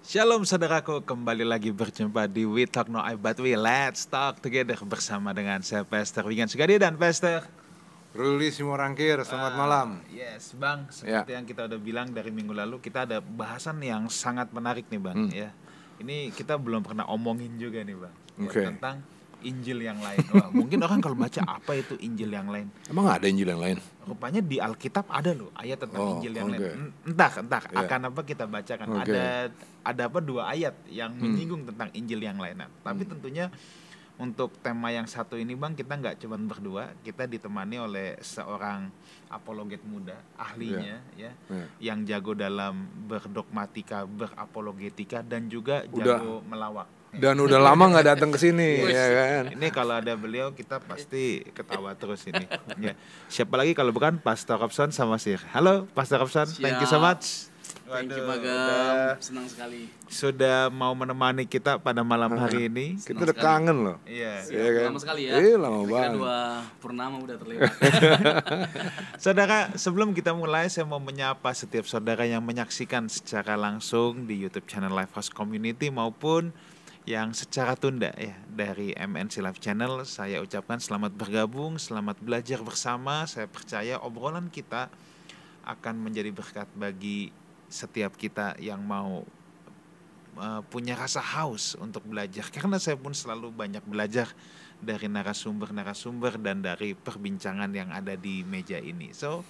Shalom saudaraku, kembali lagi berjumpa di We Talk No I But We Let's Talk Together bersama dengan saya Pastor Wigan Sugadi dan Pastor Ruli Simorangkir, selamat malam. Yes Bang, seperti yang kita udah bilang dari minggu lalu, kita ada bahasan yang sangat menarik nih Bang. Ya, ini kita belum pernah omongin juga nih Bang, ya, tentang Injil yang lain. Wah, mungkin orang kalau baca apa itu Injil yang lain? Emang ada Injil yang lain? Rupanya di Alkitab ada loh ayat tentang Injil yang lain. Entah akan apa kita bacakan. Ada apa 2 ayat yang menyinggung tentang Injil yang lain. Nah, tapi tentunya untuk tema yang satu ini Bang, kita nggak cuma berdua, kita ditemani oleh seorang apologet muda, ahlinya yang jago dalam berdogmatika, berapologetika dan juga jago melawak. Dan udah lama nggak datang ke sini, ya kan? Ini kalau ada beliau kita pasti ketawa terus ini. Ya. Siapa lagi kalau bukan Pastor Robson sama Sir. Halo Pastor Robson, thank you so much. Thank you Bagam, senang sekali. Sudah mau menemani kita pada malam hari ini. Kita udah kangen loh. Iya. Kan? Lama sekali ya. Lama banget. 2 purnama udah terlewat. Saudara, sebelum kita mulai, saya mau menyapa setiap saudara yang menyaksikan secara langsung di YouTube channel Lifehouse Community maupun yang secara tunda ya dari MNC Live Channel. Saya ucapkan selamat bergabung, selamat belajar bersama. Saya percaya obrolan kita akan menjadi berkat bagi setiap kita yang mau punya rasa haus untuk belajar. Karena saya pun selalu banyak belajar dari narasumber dan dari perbincangan yang ada di meja ini. So,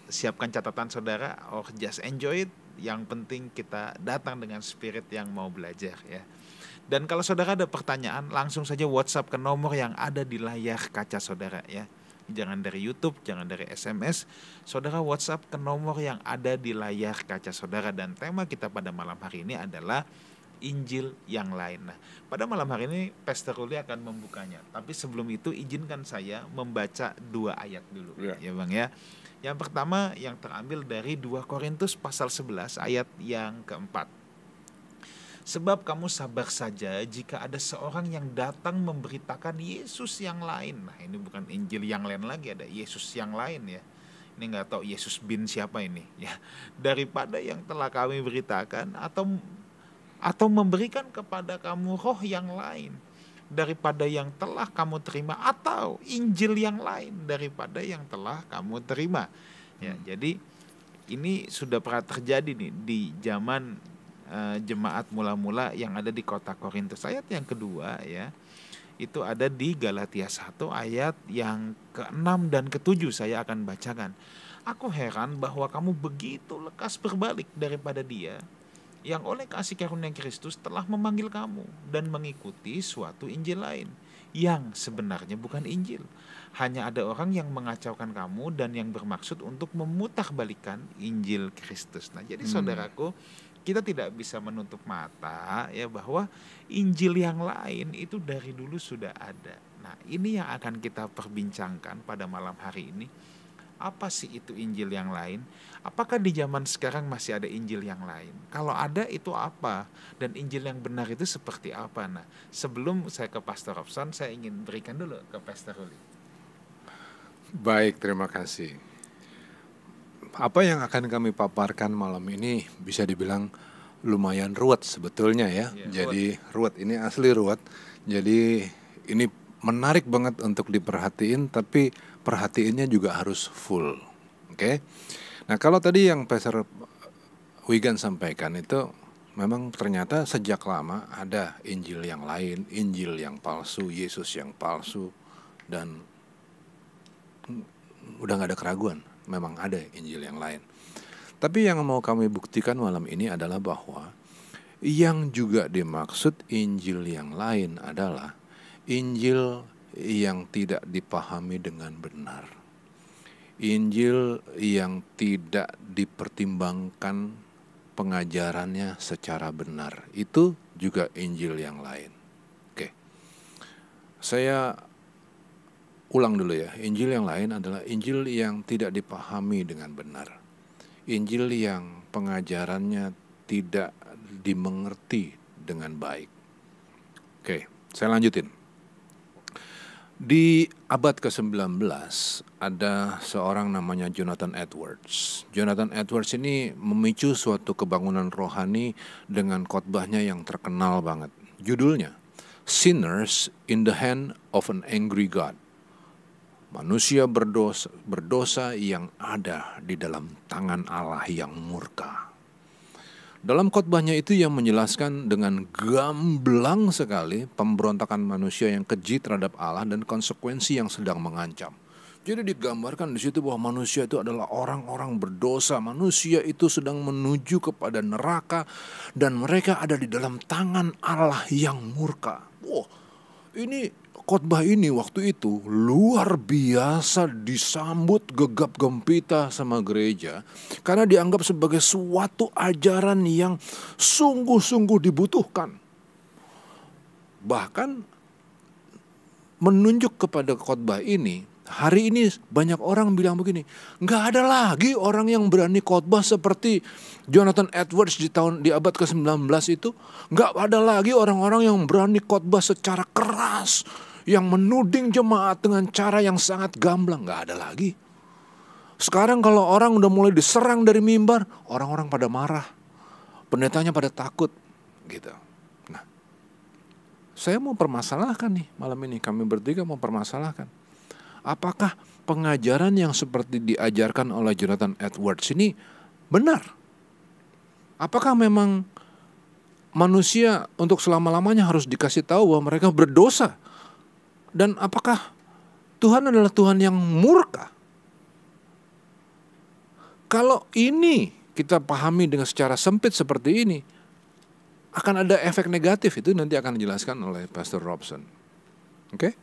siapkan catatan saudara, or just enjoy it. Yang penting kita datang dengan spirit yang mau belajar ya. Dan kalau saudara ada pertanyaan, langsung saja WhatsApp ke nomor yang ada di layar kaca saudara ya. Jangan dari YouTube, jangan dari SMS. Saudara WhatsApp ke nomor yang ada di layar kaca saudara. Dan tema kita pada malam hari ini adalah Injil yang lain. Nah, pada malam hari ini Pastor Ruli akan membukanya. Tapi sebelum itu izinkan saya membaca 2 ayat dulu ya Bang ya. Yang pertama yang terambil dari 2 Korintus pasal 11 ayat yang keempat. Sebab kamu sabar saja jika ada seorang yang datang memberitakan Yesus yang lain. Nah, ini bukan Injil yang lain lagi, ada Yesus yang lain ya. Ini nggak tahu Yesus bin siapa ini ya. Daripada yang telah kami beritakan atau memberikan kepada kamu roh yang lain daripada yang telah kamu terima, atau Injil yang lain daripada yang telah kamu terima. Ya, jadi ini sudah pernah terjadi nih di zaman jemaat mula-mula yang ada di kota Korintus. Ayat yang kedua ya, itu ada di Galatia 1 ayat yang ke-6 dan ke-7 saya akan bacakan. Aku heran bahwa kamu begitu lekas berbalik daripada Dia yang oleh kasih karunia Kristus telah memanggil kamu dan mengikuti suatu Injil lain yang sebenarnya bukan Injil. Hanya ada orang yang mengacaukan kamu dan yang bermaksud untuk memutarbalikkan Injil Kristus. Nah, jadi saudaraku, kita tidak bisa menutup mata ya bahwa Injil yang lain itu dari dulu sudah ada. Nah, ini yang akan kita perbincangkan pada malam hari ini. Apa sih itu Injil yang lain? Apakah di zaman sekarang masih ada Injil yang lain? Kalau ada, itu apa? Dan Injil yang benar itu seperti apa? Nah, sebelum saya ke Pastor Robson, saya ingin berikan dulu ke Pastor Ruli. Baik, terima kasih. Apa yang akan kami paparkan malam ini bisa dibilang lumayan ruwet sebetulnya ya. Jadi ruwet, ini asli ruwet. Jadi ini menarik banget untuk diperhatiin, tapi perhatiannya juga harus full. Oke. Nah, kalau tadi yang Pastor Wigan sampaikan itu memang ternyata sejak lama ada Injil yang lain, Injil yang palsu, Yesus yang palsu, dan udah gak ada keraguan, memang ada Injil yang lain. Tapi yang mau kami buktikan malam ini adalah bahwa yang juga dimaksud Injil yang lain adalah Injil yang tidak dipahami dengan benar. Injil yang tidak dipertimbangkan pengajarannya secara benar. Itu juga Injil yang lain. Oke. Saya ulang dulu ya. Injil yang lain adalah Injil yang tidak dipahami dengan benar. Injil yang pengajarannya tidak dimengerti dengan baik. Oke, saya lanjutin. Di abad ke-19 ada seorang namanya Jonathan Edwards. Jonathan Edwards ini memicu suatu kebangunan rohani dengan khotbahnya yang terkenal banget. Judulnya, Sinners in the Hand of an Angry God. Manusia berdosa yang ada di dalam tangan Allah yang murka. Dalam khotbahnya itu yang menjelaskan dengan gamblang sekali pemberontakan manusia yang keji terhadap Allah dan konsekuensi yang sedang mengancam. Jadi digambarkan di situ bahwa manusia itu adalah orang-orang berdosa. Manusia itu sedang menuju kepada neraka dan mereka ada di dalam tangan Allah yang murka. Wah, ini khotbah ini waktu itu luar biasa disambut gegap gempita sama gereja karena dianggap sebagai suatu ajaran yang sungguh-sungguh dibutuhkan. Bahkan menunjuk kepada khotbah ini, hari ini banyak orang bilang begini, nggak ada lagi orang yang berani khotbah seperti Jonathan Edwards di abad ke-19 itu. Nggak ada lagi orang-orang yang berani khotbah secara keras, yang menuding jemaat dengan cara yang sangat gamblang. Nggak ada lagi. Sekarang kalau orang udah mulai diserang dari mimbar, orang-orang pada marah, pendetanya pada takut gitu. Nah, saya mau permasalahkan nih malam ini, kami bertiga mau permasalahkan, apakah pengajaran yang seperti diajarkan oleh Jonathan Edwards ini benar? Apakah memang manusia untuk selama-lamanya harus dikasih tahu bahwa mereka berdosa? Dan apakah Tuhan adalah Tuhan yang murka? Kalau ini kita pahami dengan secara sempit seperti ini, akan ada efek negatif. Itu nanti akan dijelaskan oleh Pastor Robson. Oke?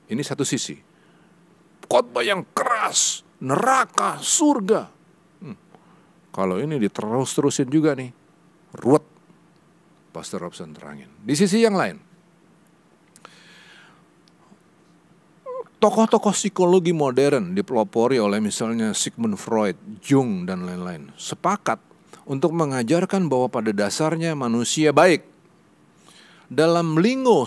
Ini satu sisi. Khotbah yang keras, neraka, surga. Kalau ini diterus-terusin juga nih, ruwet. Pastor Robson terangin. Di sisi yang lain, tokoh-tokoh psikologi modern dipelopori oleh misalnya Sigmund Freud, Jung, dan lain-lain sepakat untuk mengajarkan bahwa pada dasarnya manusia baik. Dalam lingo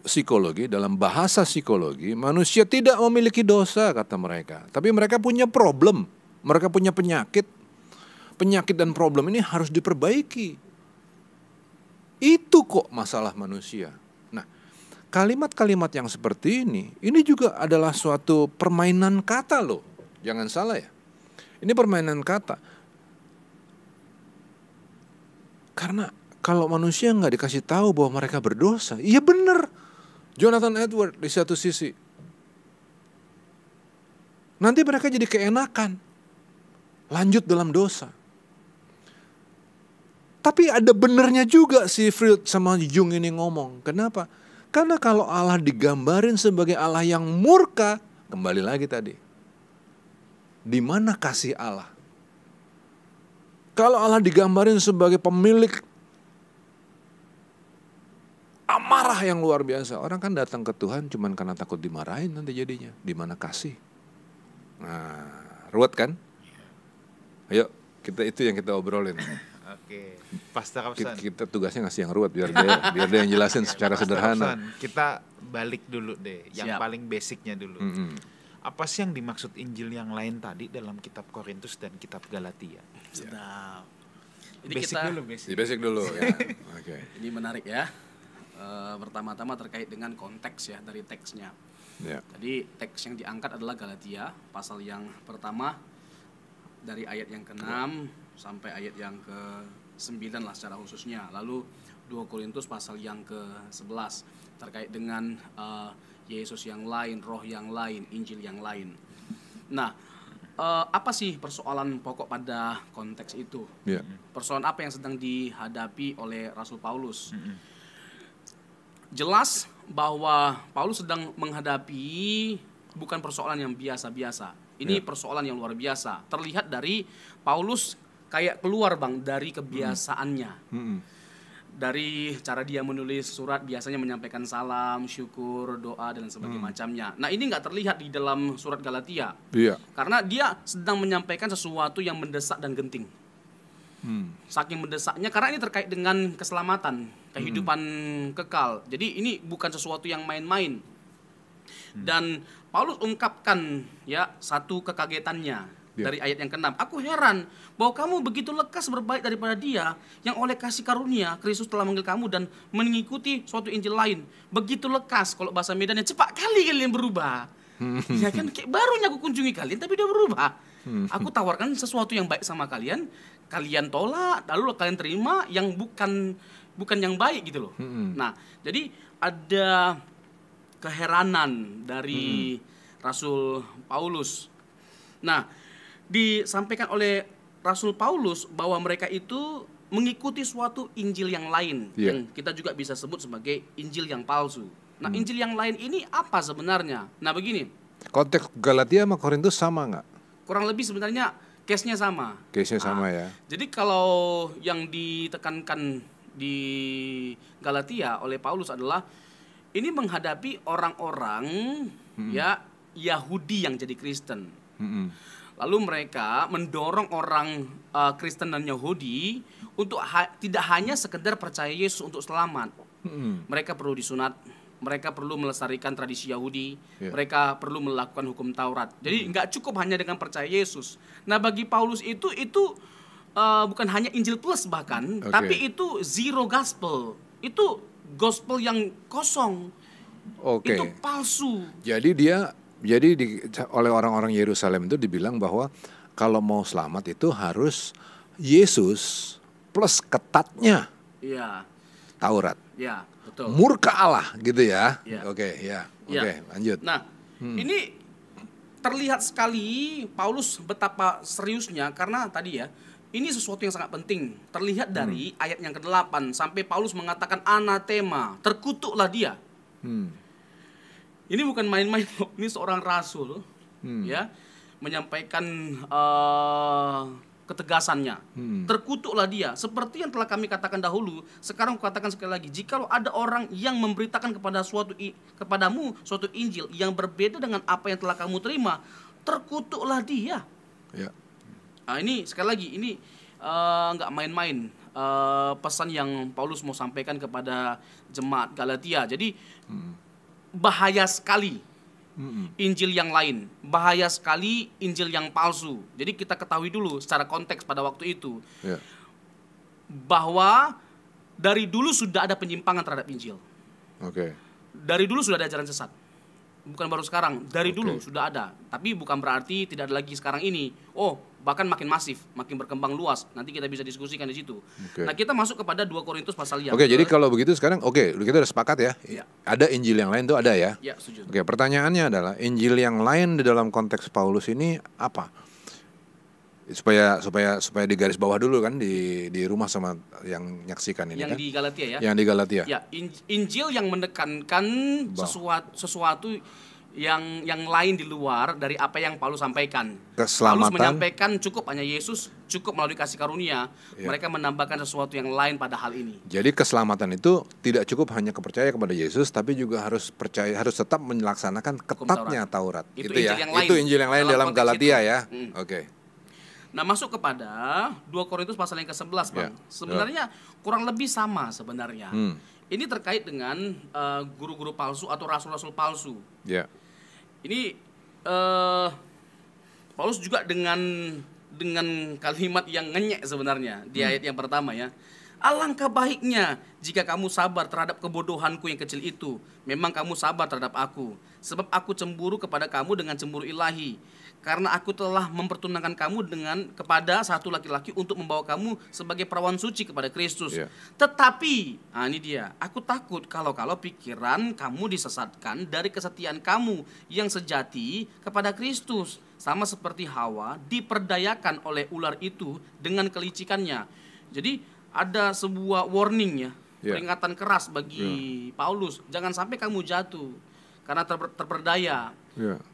psikologi, dalam bahasa psikologi, manusia tidak memiliki dosa, kata mereka. Tapi mereka punya problem, mereka punya penyakit. Penyakit dan problem ini harus diperbaiki. Itu kok masalah manusia. Kalimat-kalimat yang seperti ini juga adalah suatu permainan kata loh. Jangan salah ya. Ini permainan kata. Karena kalau manusia nggak dikasih tahu bahwa mereka berdosa, iya benar. Jonathan Edwards di satu sisi. Nanti mereka jadi keenakan. Lanjut dalam dosa. Tapi ada benernya juga si Freud sama Jung ini ngomong. Kenapa? Karena kalau Allah digambarin sebagai Allah yang murka, kembali lagi tadi, di mana kasih Allah? Kalau Allah digambarin sebagai pemilik amarah yang luar biasa, orang kan datang ke Tuhan cuman karena takut dimarahin nanti jadinya. Di mana kasih? Nah, ruwet kan? Ayo, itu yang kita obrolin. Oke, Pastor Robson. Kita tugasnya ngasih yang ruwet biar dia yang jelasin secara sederhana. Robson, kita balik dulu deh, yang Siap. paling basicnya dulu. Apa sih yang dimaksud Injil yang lain tadi dalam kitab Korintus dan kitab Galatia? Sedap. Ini Basic dulu. Ya. Oke. Ini menarik ya. Pertama-tama terkait dengan konteks ya dari teksnya. Ya. Jadi teks yang diangkat adalah Galatia, pasal yang pertama dari ayat yang ke-6 sampai ayat yang ke-9 lah secara khususnya. Lalu 2 Korintus pasal yang ke-11 terkait dengan Yesus yang lain, roh yang lain, Injil yang lain. Nah, apa sih persoalan pokok pada konteks itu? Ya. Persoalan apa yang sedang dihadapi oleh Rasul Paulus? Jelas bahwa Paulus sedang menghadapi bukan persoalan yang biasa-biasa. Ini persoalan yang luar biasa. Terlihat dari Paulus kayak keluar dari kebiasaannya. Dari cara dia menulis surat, biasanya menyampaikan salam, syukur, doa, dan sebagainya macamnya. Nah, ini nggak terlihat di dalam surat Galatia. Iya. Karena dia sedang menyampaikan sesuatu yang mendesak dan genting. Saking mendesaknya, karena ini terkait dengan keselamatan, kehidupan kekal. Jadi ini bukan sesuatu yang main-main. Dan Paulus ungkapkan ya satu kekagetannya dari ayat yang ke-6. Aku heran bahwa kamu begitu lekas berbaik daripada dia yang oleh kasih karunia Kristus telah memanggil kamu dan mengikuti suatu Injil lain. Begitu lekas, kalau bahasa Medannya cepat kali kalian berubah. Ya kan, kayak barunya aku kunjungi kalian tapi dia berubah. Aku tawarkan sesuatu yang baik sama kalian, kalian tolak, lalu kalian terima yang bukan yang baik gitu loh. Nah, jadi ada keheranan dari Rasul Paulus. Nah, disampaikan oleh Rasul Paulus bahwa mereka itu mengikuti suatu Injil yang lain yang kita juga bisa sebut sebagai Injil yang palsu. Nah, Injil yang lain ini apa sebenarnya? Nah, begini. Konteks Galatia sama Korintus sama nggak? Kurang lebih sebenarnya case-nya sama. Case-nya sama ya. Jadi kalau yang ditekankan di Galatia oleh Paulus adalah ini menghadapi orang-orang ya Yahudi yang jadi Kristen. Lalu mereka mendorong orang Kristen dan Yahudi untuk tidak hanya sekedar percaya Yesus untuk selamat. Mereka perlu disunat, mereka perlu melestarikan tradisi Yahudi, mereka perlu melakukan hukum Taurat. Jadi nggak cukup hanya dengan percaya Yesus. Nah, bagi Paulus itu bukan hanya Injil plus bahkan, tapi itu zero gospel. Itu gospel yang kosong. Itu palsu. Jadi oleh orang-orang Yerusalem itu dibilang bahwa kalau mau selamat itu harus Yesus plus ketatnya Taurat. Ya, betul. Murka Allah gitu ya. Oke, lanjut. Nah, ini terlihat sekali Paulus betapa seriusnya karena tadi ya, ini sesuatu yang sangat penting. Terlihat dari ayat yang ke-8 sampai Paulus mengatakan anatema, terkutuklah dia. Ini bukan main-main, ini seorang rasul ya menyampaikan ketegasannya. Terkutuklah dia, seperti yang telah kami katakan dahulu. Sekarang katakan sekali lagi, jikalau ada orang yang memberitakan kepadamu suatu Injil yang berbeda dengan apa yang telah kamu terima, terkutuklah dia. Nah, ini sekali lagi ini nggak main-main pesan yang Paulus mau sampaikan kepada jemaat Galatia. Jadi bahaya sekali Injil yang lain, bahaya sekali Injil yang palsu. Jadi kita ketahui dulu secara konteks pada waktu itu bahwa dari dulu sudah ada penyimpangan terhadap Injil. Dari dulu sudah ada ajaran sesat, bukan baru sekarang. Dari dulu sudah ada, tapi bukan berarti tidak ada lagi sekarang ini. Bahkan makin masif, makin berkembang luas. Nanti kita bisa diskusikan di situ. Nah, kita masuk kepada 2 Korintus pasal yang jadi kalau begitu sekarang kita udah sepakat ya. Ada Injil yang lain tuh ada ya. Ya, setuju. Pertanyaannya adalah Injil yang lain di dalam konteks Paulus ini apa? Supaya digaris bawah dulu kan di rumah sama yang menyaksikan ini yang kan. Di Galatia ya. Yang di Galatia. Ya, Injil yang menekankan sesuatu yang lain di luar dari apa yang Paulus sampaikan. Keselamatan. Paulus menyampaikan cukup hanya Yesus, cukup melalui kasih karunia. Mereka menambahkan sesuatu yang lain pada hal ini. Jadi keselamatan itu tidak cukup hanya percaya kepada Yesus, tapi juga harus tetap melaksanakan ketatnya Taurat. Itu ya. Injil yang lain. Itu Injil yang lain dalam Galatia ya. Nah, masuk kepada 2 Korintus pasal yang ke-11, Bang. Sebenarnya kurang lebih sama sebenarnya. Ini terkait dengan guru-guru palsu atau rasul-rasul palsu. Ini Paulus juga dengan kalimat yang ngenyek sebenarnya di ayat yang pertama ya. Alangkah baiknya jika kamu sabar terhadap kebodohanku yang kecil itu. Memang kamu sabar terhadap aku, sebab aku cemburu kepada kamu dengan cemburu ilahi. Karena aku telah mempertunangkan kamu kepada satu laki-laki untuk membawa kamu sebagai perawan suci kepada Kristus. Tetapi, ini dia, aku takut kalau pikiran kamu disesatkan dari kesetiaan kamu yang sejati kepada Kristus. Sama seperti Hawa diperdayakan oleh ular itu dengan kelicikannya. Jadi ada sebuah warning ya, peringatan keras bagi Paulus. Jangan sampai kamu jatuh karena terperdaya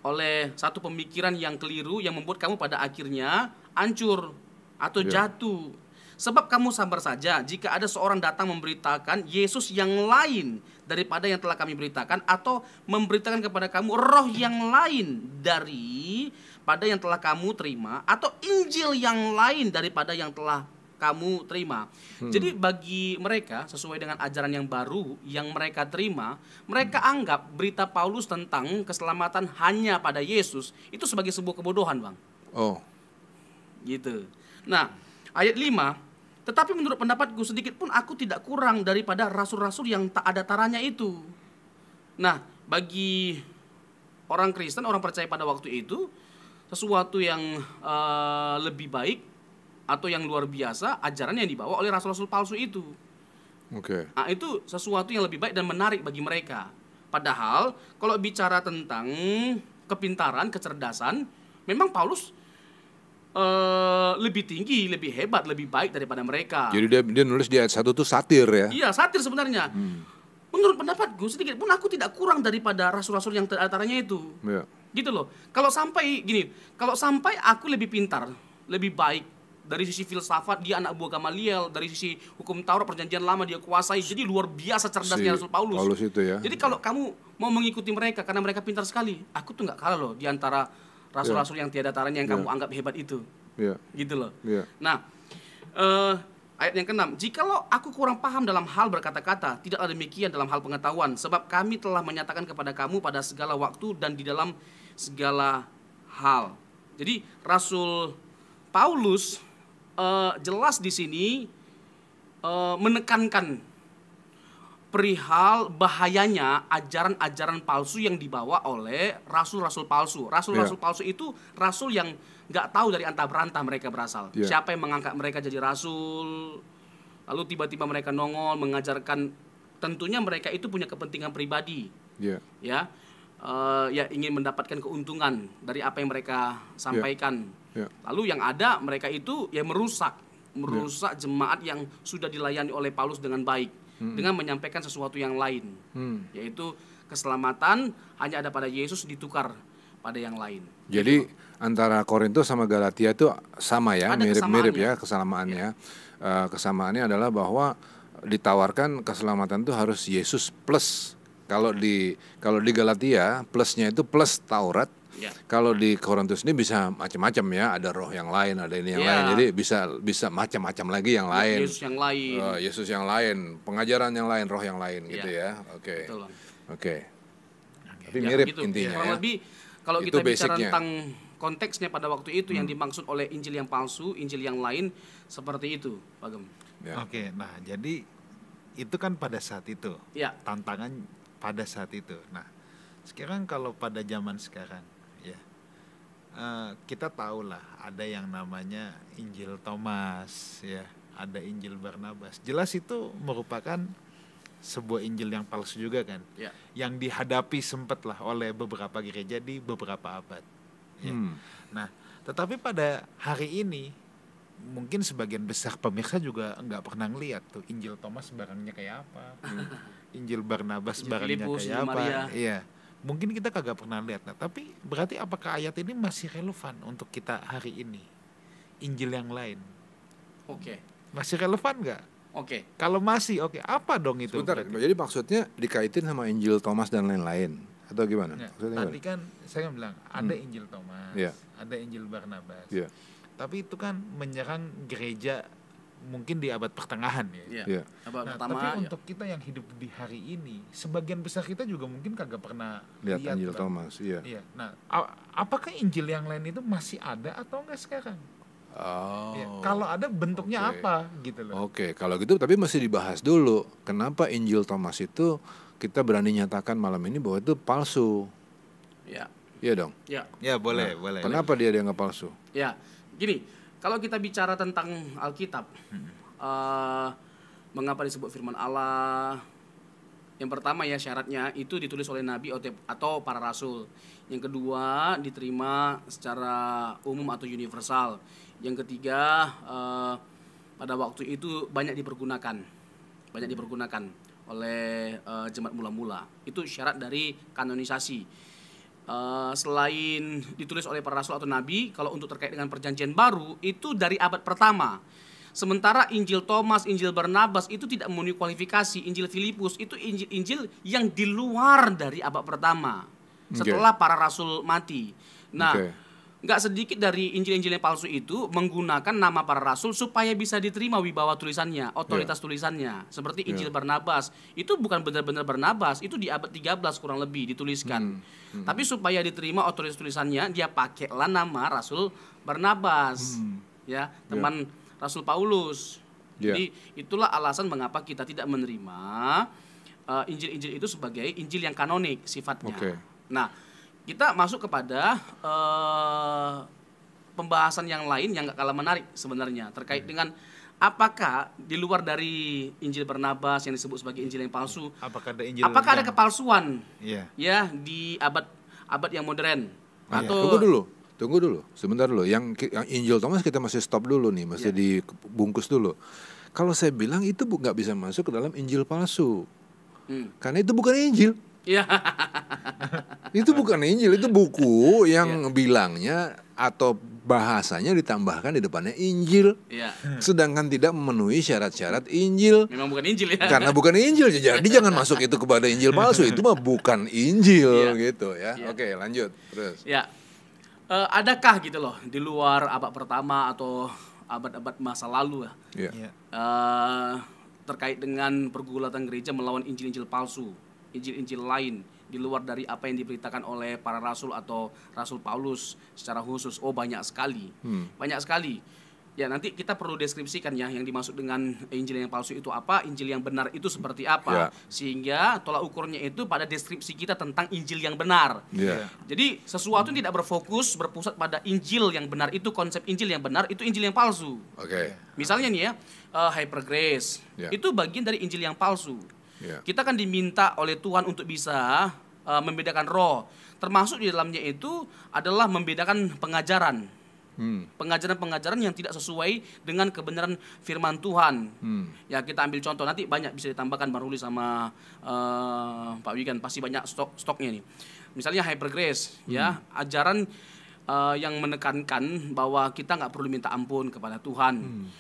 oleh satu pemikiran yang keliru yang membuat kamu pada akhirnya hancur atau jatuh. Sebab kamu sabar saja jika ada seorang datang memberitakan Yesus yang lain daripada yang telah kami beritakan, atau memberitakan kepada kamu roh yang lain daripada yang telah kamu terima, atau Injil yang lain daripada yang telah kamu terima. Jadi bagi mereka sesuai dengan ajaran yang baru yang mereka terima, mereka anggap berita Paulus tentang keselamatan hanya pada Yesus itu sebagai sebuah kebodohan, Bang. Oh. Gitu. Nah, ayat 5, tetapi menurut pendapatku sedikit pun aku tidak kurang daripada rasul-rasul yang tak ada taranya itu. Nah, bagi orang Kristen, orang percaya pada waktu itu, sesuatu yang lebih baik atau yang luar biasa ajaran yang dibawa oleh rasul-rasul palsu itu. Oke. Nah, itu sesuatu yang lebih baik dan menarik bagi mereka. Padahal kalau bicara tentang kepintaran, kecerdasan, memang Paulus lebih tinggi, lebih hebat, lebih baik daripada mereka. Jadi dia nulis di ayat 1 tuh satir ya. Iya, satir sebenarnya. Menurut pendapatku sedikit pun aku tidak kurang daripada rasul-rasul yang antaranya itu. Iya. Gitu loh. Kalau sampai gini, kalau sampai aku lebih pintar, lebih baik dari sisi filsafat, dia anak buah Gamaliel, dari sisi hukum Taurat perjanjian lama dia kuasai. Jadi luar biasa cerdasnya Rasul Paulus. Paulus itu ya. Jadi kalau kamu mau mengikuti mereka karena mereka pintar sekali, aku tuh nggak kalah loh di antara rasul-rasul yang tiada taranya yang kamu anggap hebat itu. Iya. Gitu loh. Iya. Nah, ayat yang ke-6, jikalau aku kurang paham dalam hal berkata-kata, tidaklah demikian dalam hal pengetahuan, sebab kami telah menyatakan kepada kamu pada segala waktu dan di dalam segala hal. Jadi Rasul Paulus jelas di sini menekankan perihal bahayanya ajaran-ajaran palsu yang dibawa oleh rasul-rasul palsu. Rasul-rasul palsu itu rasul yang nggak tahu dari antah berantah mereka berasal. Siapa yang mengangkat mereka jadi rasul? Lalu tiba-tiba mereka nongol mengajarkan. Tentunya mereka itu punya kepentingan pribadi, ya ingin mendapatkan keuntungan dari apa yang mereka sampaikan. Lalu yang ada mereka itu ya merusak jemaat yang sudah dilayani oleh Paulus dengan baik dengan menyampaikan sesuatu yang lain, yaitu keselamatan hanya ada pada Yesus ditukar pada yang lain. Jadi antara Korintus sama Galatia itu sama ya, mirip-mirip ya kesamaannya. Kesamaannya adalah bahwa ditawarkan keselamatan itu harus Yesus plus. Kalau di Galatia plusnya itu plus Taurat. Kalau di Korintus ini bisa macam-macam ya, ada roh yang lain, ada ini yang lain. Jadi bisa macam-macam lagi yang lain. Yesus yang lain. Yesus yang lain, pengajaran yang lain, roh yang lain gitu ya. Oke. Tapi mirip gitu, intinya. Kurang lebih kalau kita bicara tentang konteksnya pada waktu itu yang dimaksud oleh Injil yang palsu, Injil yang lain seperti itu, Pak Gem. Oke, nah jadi itu kan pada saat itu. Tantangan pada saat itu. Nah, sekarang kalau pada zaman sekarang kita tahulah ada yang namanya Injil Thomas ya, ada Injil Barnabas. Jelas itu merupakan sebuah Injil yang palsu juga kan, yang dihadapi sempatlah oleh beberapa gereja di beberapa abad. Nah, tetapi pada hari ini mungkin sebagian besar pemirsa juga nggak pernah ngeliat tuh Injil Thomas barangnya kayak apa, Injil Barnabas barangnya kayak apa. Iya. Mungkin kita kagak pernah lihat. Nah, tapi berarti apakah ayat ini masih relevan untuk kita hari ini? Injil yang lain. Masih relevan nggak? Kalau masih, apa dong itu? Sebentar, jadi maksudnya dikaitin sama Injil Thomas dan lain-lain atau gimana? Tadi kan saya bilang ada Injil Thomas, ada Injil Barnabas. Tapi itu kan menyerang gereja mungkin di abad pertengahan ya. Tapi untuk kita yang hidup di hari ini, sebagian besar kita juga mungkin kagak pernah lihat Injil Thomas. Nah, apakah Injil yang lain itu masih ada atau enggak sekarang? Kalau ada bentuknya apa gitu loh. Kalau gitu tapi masih dibahas dulu. Kenapa Injil Thomas itu kita berani nyatakan malam ini bahwa itu palsu? Iya dong. Boleh. Kenapa dia dianggap palsu? Gini. Kalau kita bicara tentang Alkitab, mengapa disebut firman Allah? Yang pertama syaratnya itu ditulis oleh nabi atau para rasul. Yang kedua diterima secara umum atau universal. Yang ketiga pada waktu itu banyak dipergunakan oleh jemaat mula-mula. Itu syarat dari kanonisasi. Selain ditulis oleh para rasul atau nabi, kalau untuk terkait dengan perjanjian baru itu dari abad pertama. Sementara Injil Thomas, Injil Barnabas itu tidak memenuhi kualifikasi. Injil Filipus itu Injil yang di luar dari abad pertama setelah para rasul mati. Nah, nggak sedikit dari Injil-Injil yang palsu itu menggunakan nama para rasul supaya bisa diterima wibawa tulisannya, otoritas tulisannya. Seperti Injil Barnabas, itu bukan benar-benar Barnabas, itu di abad 13 kurang lebih dituliskan. Tapi supaya diterima otoritas tulisannya, dia pakailah nama Rasul Barnabas, ya, teman Rasul Paulus. Jadi itulah alasan mengapa kita tidak menerima Injil-Injil itu sebagai Injil yang kanonik sifatnya. Nah, kita masuk kepada pembahasan yang lain yang gak kalah menarik sebenarnya terkait dengan apakah di luar dari Injil Barnabas yang disebut sebagai Injil yang palsu, apakah ada kepalsuan ya di abad yang modern? Atau tunggu dulu, sebentar dulu. Yang Injil Thomas kita masih stop dulu nih, masih dibungkus dulu. Kalau saya bilang itu nggak bisa masuk ke dalam Injil palsu, karena itu bukan Injil. Itu bukan Injil, itu buku yang bilangnya atau bahasanya ditambahkan di depannya Injil, sedangkan tidak memenuhi syarat-syarat Injil. Memang bukan Injil ya. Karena bukan Injil, jadi jangan masuk itu kepada Injil palsu. Itu mah bukan Injil gitu ya. Oke, lanjut terus. Adakah gitu loh di luar abad pertama atau abad-abad masa lalu terkait dengan pergulatan gereja melawan Injil-Injil palsu, Injil-Injil lain di luar dari apa yang diberitakan oleh para rasul atau Rasul Paulus secara khusus? Oh, banyak sekali. Banyak sekali. Ya, nanti kita perlu deskripsikan ya yang dimaksud dengan Injil yang palsu itu apa, Injil yang benar itu seperti apa. Sehingga tolak ukurnya itu pada deskripsi kita tentang Injil yang benar. Jadi sesuatu yang tidak berpusat pada Injil yang benar itu, konsep Injil yang benar itu Injil yang palsu. Misalnya nih ya, Hyper Grace itu bagian dari Injil yang palsu. Kita kan diminta oleh Tuhan untuk bisa membedakan roh. Termasuk di dalamnya itu adalah membedakan pengajaran. Pengajaran-pengajaran yang tidak sesuai dengan kebenaran firman Tuhan. Ya, kita ambil contoh, nanti banyak bisa ditambahkan Bang Ruli sama Pak Wigan, pasti banyak stoknya nih. Misalnya Hyper Grace, ya, ajaran yang menekankan bahwa kita nggak perlu minta ampun kepada Tuhan.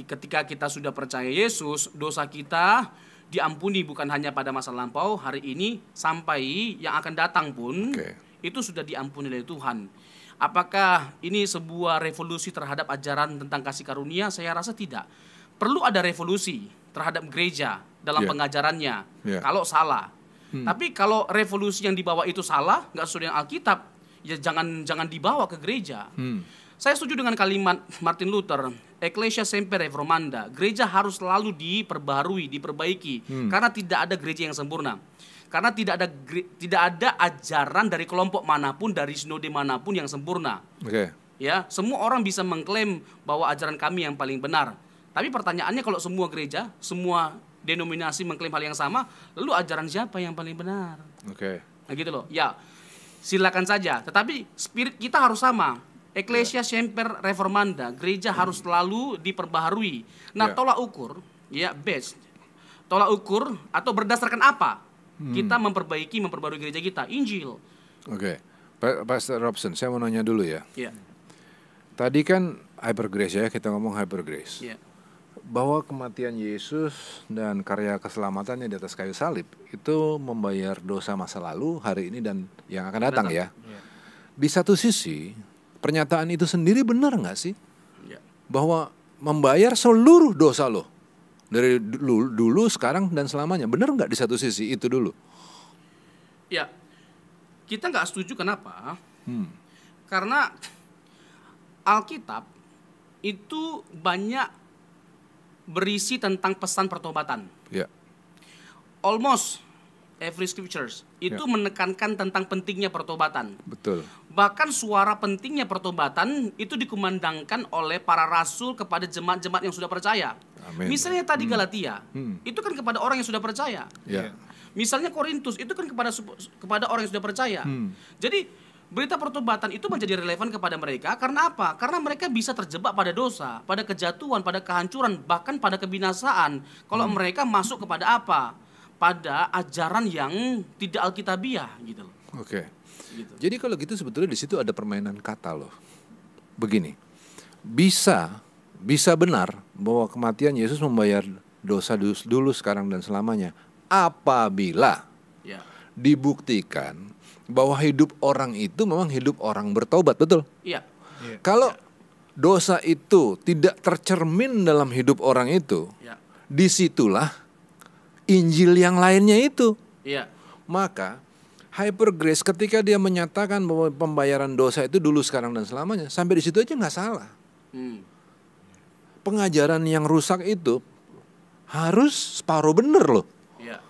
Ketika kita sudah percaya Yesus, dosa kita diampuni bukan hanya pada masa lampau, hari ini sampai yang akan datang pun itu sudah diampuni oleh Tuhan. Apakah ini sebuah revolusi terhadap ajaran tentang kasih karunia? Saya rasa tidak. Perlu ada revolusi terhadap gereja dalam pengajarannya kalau salah. Tapi kalau revolusi yang dibawa itu salah, nggak sesuai dengan Alkitab, ya jangan dibawa ke gereja. Saya setuju dengan kalimat Martin Luther, Ecclesia Semper Reformanda. Gereja harus selalu diperbarui, diperbaiki, karena tidak ada gereja yang sempurna. Karena tidak ada ajaran dari kelompok manapun, dari sinode manapun yang sempurna. Ya, semua orang bisa mengklaim bahwa ajaran kami yang paling benar. Tapi pertanyaannya, kalau semua gereja, semua denominasi mengklaim hal yang sama, lalu ajaran siapa yang paling benar? Nah gitu loh. Ya, silakan saja. Tetapi spirit kita harus sama. Ecclesia Semper Reformanda, gereja harus selalu diperbaharui. Nah, tolak ukur, best. Tolak ukur atau berdasarkan apa? Kita memperbarui gereja kita, Injil. Pastor Robson, saya mau nanya dulu ya. Tadi kan Hyper Grace ya, kita ngomong Hyper Grace. Bahwa kematian Yesus dan karya keselamatannya di atas kayu salib itu membayar dosa masa lalu, hari ini dan yang akan datang ya. Di satu sisi, pernyataan itu sendiri benar nggak sih? Bahwa membayar seluruh dosa lo. Dari dulu, sekarang, dan selamanya. Benar nggak di satu sisi itu dulu? Ya, kita nggak setuju. Kenapa? Karena Alkitab itu banyak berisi tentang pesan pertobatan. Almost every scriptures itu menekankan tentang pentingnya pertobatan. Betul. Bahkan suara pentingnya pertobatan itu dikumandangkan oleh para rasul kepada jemaat-jemaat yang sudah percaya. Amen. Misalnya tadi Galatia, itu kan kepada orang yang sudah percaya. Misalnya Korintus, itu kan kepada orang yang sudah percaya. Jadi berita pertobatan itu menjadi relevan kepada mereka karena apa? Karena mereka bisa terjebak pada dosa, pada kejatuhan, pada kehancuran, bahkan pada kebinasaan. Kalau mereka masuk kepada apa? Pada ajaran yang tidak alkitabiah gitu loh. Gitu. Jadi kalau gitu sebetulnya di situ ada permainan kata loh. Begini, bisa benar bahwa kematian Yesus membayar dosa dulu, sekarang dan selamanya, apabila dibuktikan bahwa hidup orang itu memang hidup orang bertobat, betul? Iya. Kalau dosa itu tidak tercermin dalam hidup orang itu, Iya. disitulah Injil yang lainnya itu. Iya. Maka hyper grace ketika dia menyatakan bahwa pembayaran dosa itu dulu, sekarang, dan selamanya, sampai di situ aja nggak salah. Pengajaran yang rusak itu harus separuh bener loh. Iya.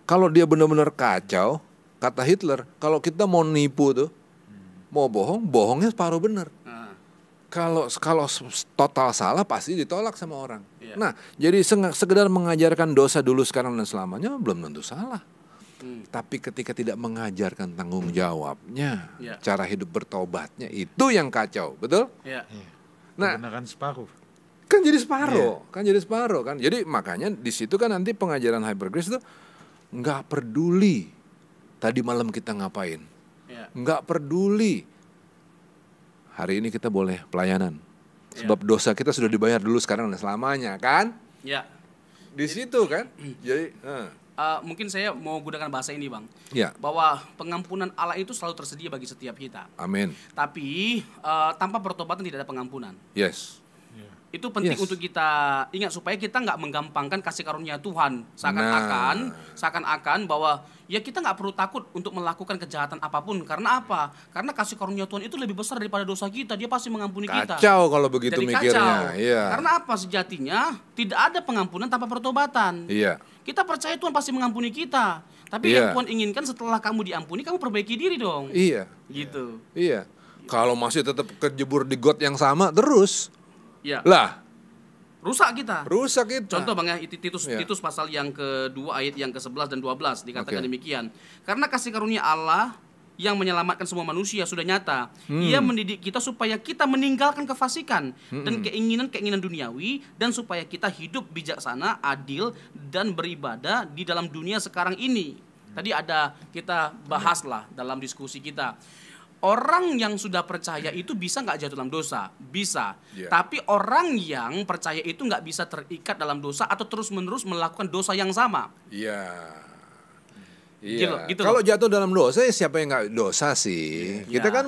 Kalau dia benar-benar kacau, kata Hitler, kalau kita mau nipu tuh, mau bohong, bohongnya separuh bener. Kalau total salah pasti ditolak sama orang. Iya. Nah, jadi sekedar mengajarkan dosa dulu, sekarang, dan selamanya belum tentu salah. Tapi ketika tidak mengajarkan tanggung jawabnya, Iya. cara hidup bertobatnya, itu yang kacau, betul? Iya. Nah, Menggunakan separuh. kan jadi separuh, kan. Jadi makanya di situ kan nanti pengajaran hyper grace itu nggak peduli tadi malam kita ngapain, Iya. nggak peduli hari ini kita boleh pelayanan, sebab dosa kita sudah dibayar dulu, sekarang, dan selamanya, kan? Iya. Di situ kan. Jadi Mungkin saya mau gunakan bahasa ini, Bang. ya, Bahwa pengampunan Allah itu selalu tersedia bagi setiap kita. amin. Tapi tanpa pertobatan tidak ada pengampunan. Yes. Itu penting Yes. untuk kita ingat supaya kita nggak menggampangkan kasih karunia Tuhan. Seakan-akan bahwa ya kita nggak perlu takut untuk melakukan kejahatan apapun. Karena apa? Karena kasih karunia Tuhan itu lebih besar daripada dosa kita. Dia pasti mengampuni kita. Kacau kalau begitu Jadi mikirnya. kacau. Iya. Karena apa? Sejatinya tidak ada pengampunan tanpa pertobatan. Iya. Kita percaya Tuhan pasti mengampuni kita. Tapi Iya. yang Tuhan inginkan setelah kamu diampuni, kamu perbaiki diri dong. Iya. Gitu. Iya. Kalau masih tetap kejebur di got yang sama terus, Ya. lah Rusak kita. rusak kita. Contoh Bang ya, Titus Ya. Titus pasal yang kedua ayat yang ke-11 dan 12 dikatakan Oke. demikian. Karena kasih karunia Allah yang menyelamatkan semua manusia sudah nyata. Ia mendidik kita supaya kita meninggalkan kefasikan dan keinginan-keinginan duniawi, dan supaya kita hidup bijaksana, adil, dan beribadah di dalam dunia sekarang ini. Tadi ada kita bahas lah dalam diskusi kita. Orang yang sudah percaya itu bisa nggak jatuh dalam dosa? Bisa. Ya. Tapi orang yang percaya itu nggak bisa terikat dalam dosa atau terus-menerus melakukan dosa yang sama. Iya. Gitu, Iya. gitu Kalau loh. jatuh dalam dosa, ya siapa yang nggak dosa sih? Iya. Kita kan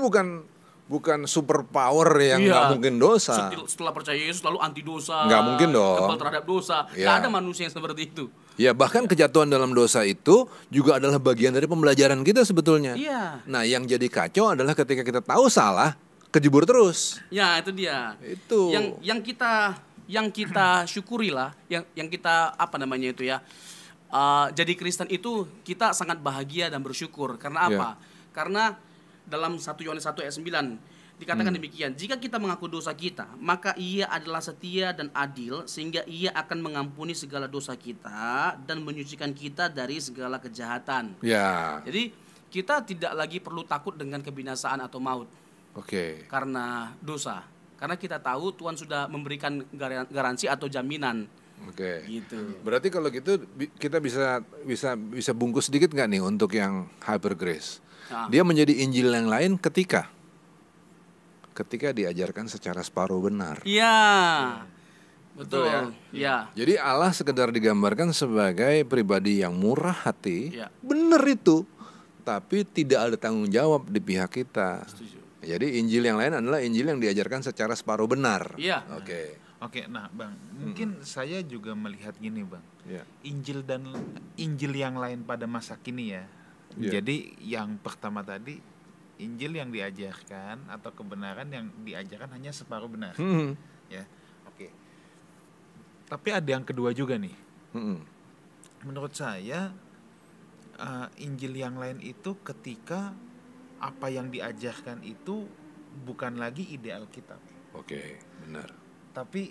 bukan super power yang Iya. nggak mungkin dosa. Setelah percaya Yesus lalu anti dosa. Nggak mungkin dong. Kebal terhadap dosa. Iya. Nggak ada manusia yang seperti itu. Ya, bahkan kejatuhan dalam dosa itu juga adalah bagian dari pembelajaran kita sebetulnya. Iya. Nah, yang jadi kacau adalah ketika kita tahu salah, kejebur terus. Ya itu dia. Itu. Yang kita syukuri lah, yang kita apa namanya itu ya. Jadi Kristen itu kita sangat bahagia dan bersyukur. Karena apa? Karena dalam 1 Yohanes 1 ayat 9 dikatakan demikian, jika kita mengaku dosa kita, maka Ia adalah setia dan adil sehingga Ia akan mengampuni segala dosa kita dan menyucikan kita dari segala kejahatan. Ya. Jadi kita tidak lagi perlu takut dengan kebinasaan atau maut Oke. karena dosa. Karena kita tahu Tuhan sudah memberikan garansi atau jaminan. Oke. Gitu. Berarti kalau gitu kita bisa bungkus sedikit nggak nih untuk yang hyper grace? Nah. Dia menjadi Injil yang lain ketika diajarkan secara separuh benar. Iya. Betul. Ya. Jadi Allah sekedar digambarkan sebagai pribadi yang murah hati, Iya. benar itu, tapi tidak ada tanggung jawab di pihak kita. Setuju. Jadi Injil yang lain adalah Injil yang diajarkan secara separuh benar. Iya. Oke. Oke, nah Bang, mungkin saya juga melihat gini Bang. Ya. Injil yang lain pada masa kini ya. Iya. Jadi yang pertama tadi Injil yang diajarkan atau kebenaran yang diajarkan hanya separuh benar. Ya. Oke. Tapi ada yang kedua juga nih. Menurut saya Injil yang lain itu ketika apa yang diajarkan itu bukan lagi ide Alkitab. Oke, benar. Tapi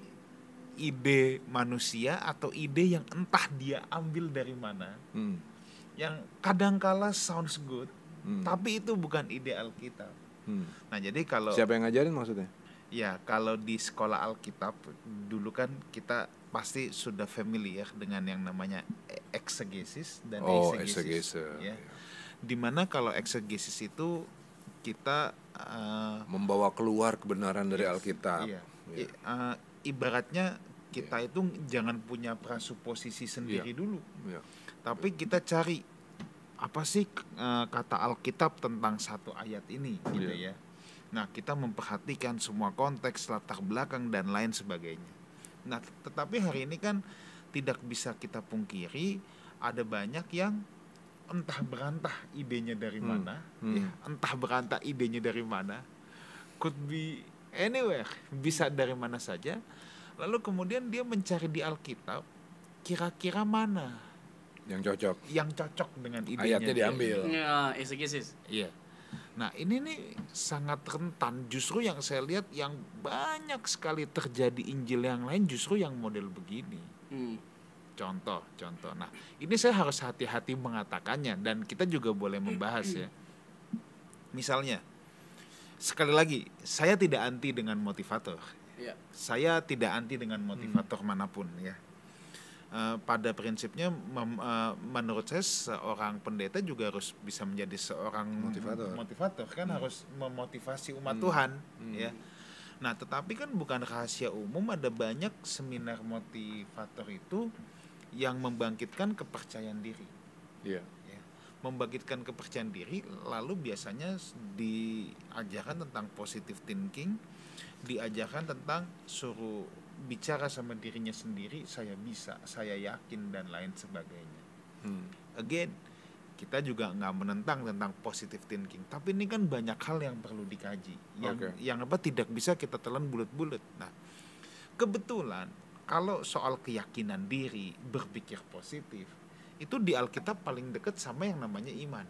ide manusia atau ide yang entah dia ambil dari mana, yang kadangkala sounds good, tapi itu bukan ide Alkitab. Nah, jadi kalau Siapa yang ngajarin maksudnya? ya kalau di sekolah Alkitab dulu kan kita pasti sudah familiar dengan yang namanya eksegesis dan eisegesis. Ya. Dimana kalau eksegesis itu kita Membawa keluar kebenaran dari Alkitab. iya. Ibaratnya kita itu jangan punya prasuposisi sendiri dulu, Iya. tapi kita cari apa sih kata Alkitab tentang satu ayat ini gitu ya. Nah, kita memperhatikan semua konteks, latar belakang dan lain sebagainya. Nah, tetapi hari ini kan tidak bisa kita pungkiri ada banyak yang entah berantah idenya dari mana, ya, entah berantah idenya dari mana, could be anywhere, bisa dari mana saja. Lalu kemudian dia mencari di Alkitab kira-kira mana yang cocok. yang cocok dengan idenya. Ayatnya dia. diambil. Ya, exegesis. Iya. Nah, ini nih sangat rentan. Justru yang saya lihat yang banyak sekali terjadi Injil yang lain justru yang model begini. Contoh. Nah, ini saya harus hati-hati mengatakannya dan kita juga boleh membahas ya. Misalnya, sekali lagi, saya tidak anti dengan motivator. Ya. Saya tidak anti dengan motivator manapun ya. Pada prinsipnya menurut saya seorang pendeta juga harus bisa menjadi seorang motivator kan, harus memotivasi umat Tuhan ya. Nah, tetapi kan bukan rahasia umum ada banyak seminar motivator itu yang membangkitkan kepercayaan diri. Iya. Ya. Membangkitkan kepercayaan diri lalu biasanya diajarkan tentang positive thinking, diajarkan tentang suruh bicara sama dirinya sendiri, saya bisa, saya yakin dan lain sebagainya. Again, kita juga nggak menentang tentang positive thinking, tapi ini kan banyak hal yang perlu dikaji, yang apa tidak bisa kita telan bulat-bulat. Nah, kebetulan kalau soal keyakinan diri, berpikir positif, itu di Alkitab paling dekat sama yang namanya iman.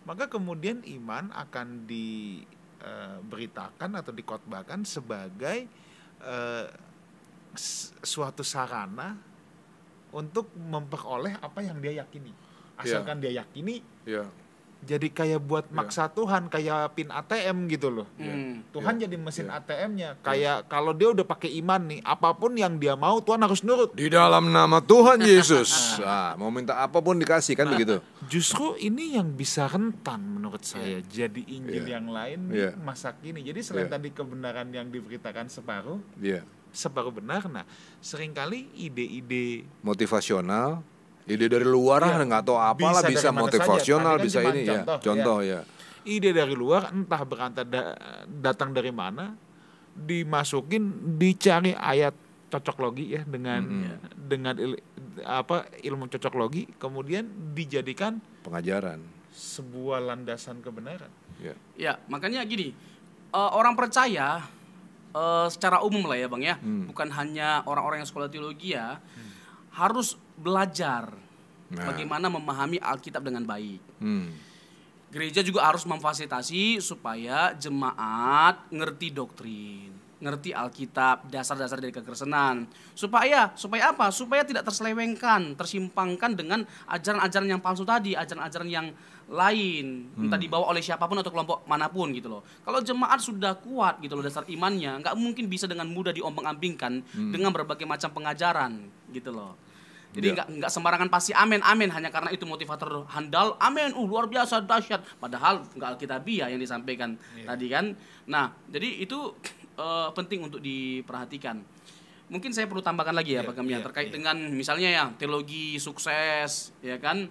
Maka kemudian iman akan diberitakan atau dikotbahkan sebagai suatu sarana untuk memperoleh apa yang dia yakini. Asalkan dia yakini, jadi kayak buat maksa Tuhan, kayak pin ATM gitu loh. Tuhan jadi mesin ATM-nya. Kayak kalau dia udah pakai iman nih, apapun yang dia mau Tuhan harus nurut. Di dalam nama Tuhan Yesus. Mau minta apapun dikasih kan begitu. Justru ini yang bisa rentan menurut saya. Jadi Injil yang lain masa kini. Jadi selain tadi kebenaran yang diberitakan separuh benar. Nah, seringkali ide-ide motivasional, ide dari luar nggak tahu apalah, bisa motivasional, bisa ini contoh ya. Ide dari luar entah berantah datang dari mana, dimasukin, dicari ayat cocok logi ya dengan ilmu cocok logi, kemudian dijadikan pengajaran, sebuah landasan kebenaran. Ya, makanya gini, orang percaya secara umum lah ya Bang ya, bukan hanya orang-orang yang sekolah teologi ya, harus belajar bagaimana memahami Alkitab dengan baik. Gereja juga harus memfasilitasi supaya jemaat ngerti doktrin, ngerti Alkitab, dasar-dasar dari kekristenan. Supaya apa? Supaya tidak terselewengkan, tersimpangkan dengan ajaran-ajaran yang palsu tadi, ajaran-ajaran yang lain, entah dibawa oleh siapapun atau kelompok manapun gitu loh. Kalau jemaat sudah kuat gitu loh dasar imannya, nggak mungkin bisa dengan mudah diombang-ambingkan dengan berbagai macam pengajaran gitu loh. Jadi nggak sembarangan pasti amin hanya karena itu motivator handal, amin, luar biasa dahsyat, padahal nggak alkitabiah yang disampaikan tadi kan. Nah, jadi itu penting untuk diperhatikan. Mungkin saya perlu tambahkan lagi ya Pak Gamian terkait dengan misalnya ya teologi sukses ya kan,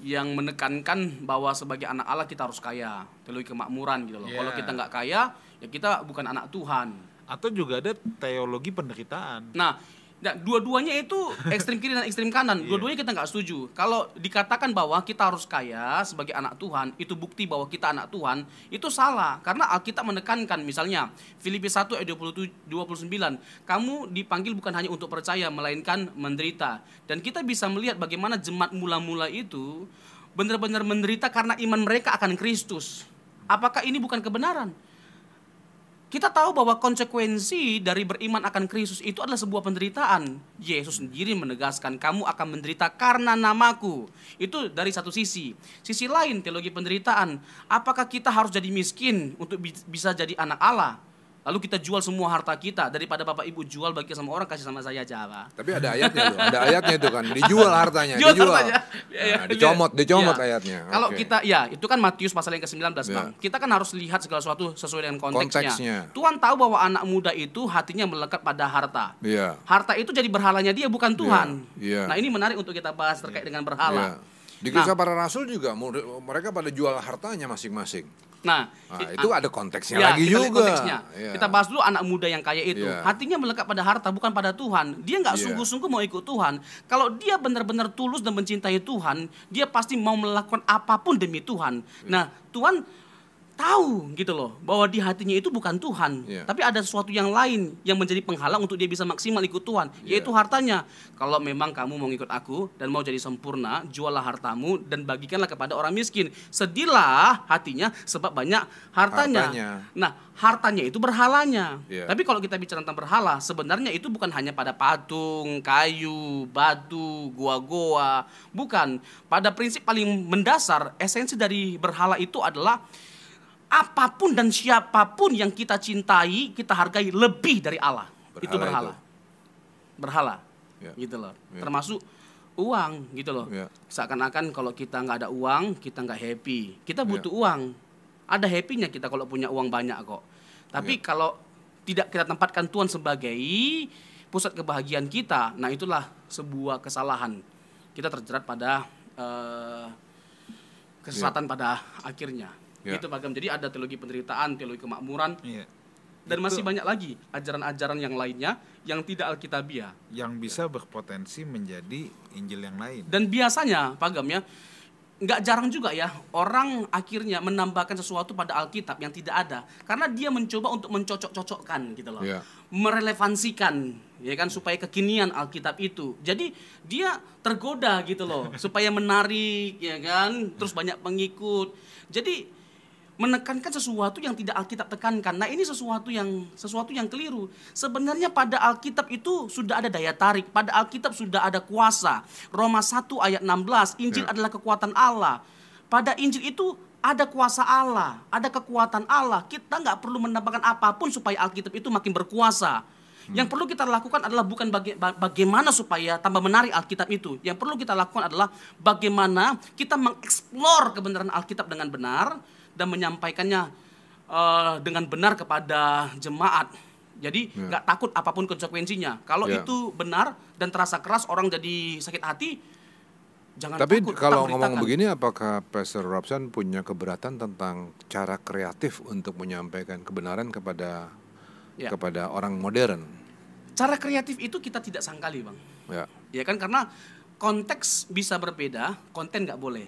yang menekankan bahwa sebagai anak Allah kita harus kaya, teologi kemakmuran gitu loh. Kalau kita nggak kaya ya kita bukan anak Tuhan. Atau juga ada teologi penderitaan. Nah, dua-duanya itu ekstrem kiri dan ekstrem kanan. Dua-duanya kita nggak setuju. Kalau dikatakan bahwa kita harus kaya sebagai anak Tuhan, itu bukti bahwa kita anak Tuhan, itu salah. Karena Alkitab menekankan, misalnya Filipi 1 ayat 29, kamu dipanggil bukan hanya untuk percaya, melainkan menderita. Dan kita bisa melihat bagaimana jemaat mula-mula itu benar-benar menderita karena iman mereka akan Kristus. Apakah ini bukan kebenaran? Kita tahu bahwa konsekuensi dari beriman akan Kristus itu adalah sebuah penderitaan. Yesus sendiri menegaskan, kamu akan menderita karena namaku. Itu dari satu sisi. Sisi lain, teologi penderitaan. Apakah kita harus jadi miskin untuk bisa jadi anak Allah? Lalu kita jual semua harta kita, daripada Bapak Ibu jual bagi sama orang, kasih sama saya aja, Pak. Tapi ada ayatnya tuh, ada ayatnya itu kan, dijual hartanya, Jual dijual. hartanya. Nah, dicomot Ya. ayatnya. Kalau Oke. kita, ya itu kan Matius pasal yang ke-19, Ya. Bang. Kita kan harus lihat segala sesuatu sesuai dengan konteksnya. Konteksnya. Tuhan tahu bahwa anak muda itu hatinya melekat pada harta. Iya. Harta itu jadi berhalanya dia, bukan Tuhan. Iya. Nah, ini menarik untuk kita bahas terkait dengan berhala. Iya. Di kisah para rasul juga mereka pada jual hartanya masing-masing. Nah, Itu ada konteksnya ya, lagi kita lihat juga. konteksnya. Iya. Kita bahas dulu anak muda yang kaya itu. Iya. Hatinya melekat pada harta, bukan pada Tuhan. Dia nggak Iya. sungguh-sungguh mau ikut Tuhan. Kalau dia benar-benar tulus dan mencintai Tuhan, dia pasti mau melakukan apapun demi Tuhan. Nah, Tuhan tahu gitu loh bahwa di hatinya itu bukan Tuhan, Iya. tapi ada sesuatu yang lain yang menjadi penghalang untuk dia bisa maksimal ikut Tuhan, Iya. yaitu hartanya. Kalau memang kamu mau ikut aku dan mau jadi sempurna, juallah hartamu dan bagikanlah kepada orang miskin. Sedihlah hatinya sebab banyak hartanya. Nah, hartanya itu berhalanya. Iya. Tapi kalau kita bicara tentang berhala, sebenarnya itu bukan hanya pada patung, kayu, batu, goa-goa, bukan. Pada prinsip paling mendasar, esensi dari berhala itu adalah apapun dan siapapun yang kita cintai, kita hargai lebih dari Allah. Itu berhala. Berhala. Ya. Gitu loh. Ya. Termasuk uang gitu loh. Ya. Seakan-akan kalau kita nggak ada uang, kita nggak happy. Kita butuh uang. Ada happy-nya kita kalau punya uang banyak kok. Tapi kalau tidak kita tempatkan Tuhan sebagai pusat kebahagiaan kita, nah itulah sebuah kesalahan. Kita terjerat pada kesesatan pada akhirnya. Ya. Itu Bagam. Jadi ada teologi penderitaan, teologi kemakmuran, Iya. dan Itu masih banyak lagi ajaran-ajaran yang lainnya yang tidak alkitabiah. yang bisa berpotensi menjadi Injil yang lain. Dan biasanya, Pak Gam ya, nggak jarang juga ya orang akhirnya menambahkan sesuatu pada Alkitab yang tidak ada, karena dia mencoba untuk mencocok-cocokkan gitu loh, Ya. merelevansikan, ya kan, supaya kekinian Alkitab itu. Jadi dia tergoda gitu loh, supaya menarik, ya kan, terus banyak pengikut. Jadi menekankan sesuatu yang tidak Alkitab tekankan. Nah, ini sesuatu yang keliru. Sebenarnya pada Alkitab itu sudah ada daya tarik, pada Alkitab sudah ada kuasa. Roma 1 ayat 16, Injil adalah kekuatan Allah. Pada Injil itu ada kuasa Allah, ada kekuatan Allah. Kita nggak perlu menambahkan apapun supaya Alkitab itu makin berkuasa. Yang perlu kita lakukan adalah bukan bagaimana supaya tambah menarik Alkitab itu. Yang perlu kita lakukan adalah bagaimana kita mengeksplor kebenaran Alkitab dengan benar dan menyampaikannya dengan benar kepada jemaat. Jadi nggak takut apapun konsekuensinya. Kalau itu benar dan terasa keras, orang jadi sakit hati, jangan Tapi takut. kalau tetap ngomong beritakan. begini, apakah Pastor Robson punya keberatan tentang cara kreatif untuk menyampaikan kebenaran kepada Ya. kepada orang modern? Cara kreatif itu kita tidak sangkali, Bang. Ya. Ya kan, karena konteks bisa berbeda, konten nggak boleh.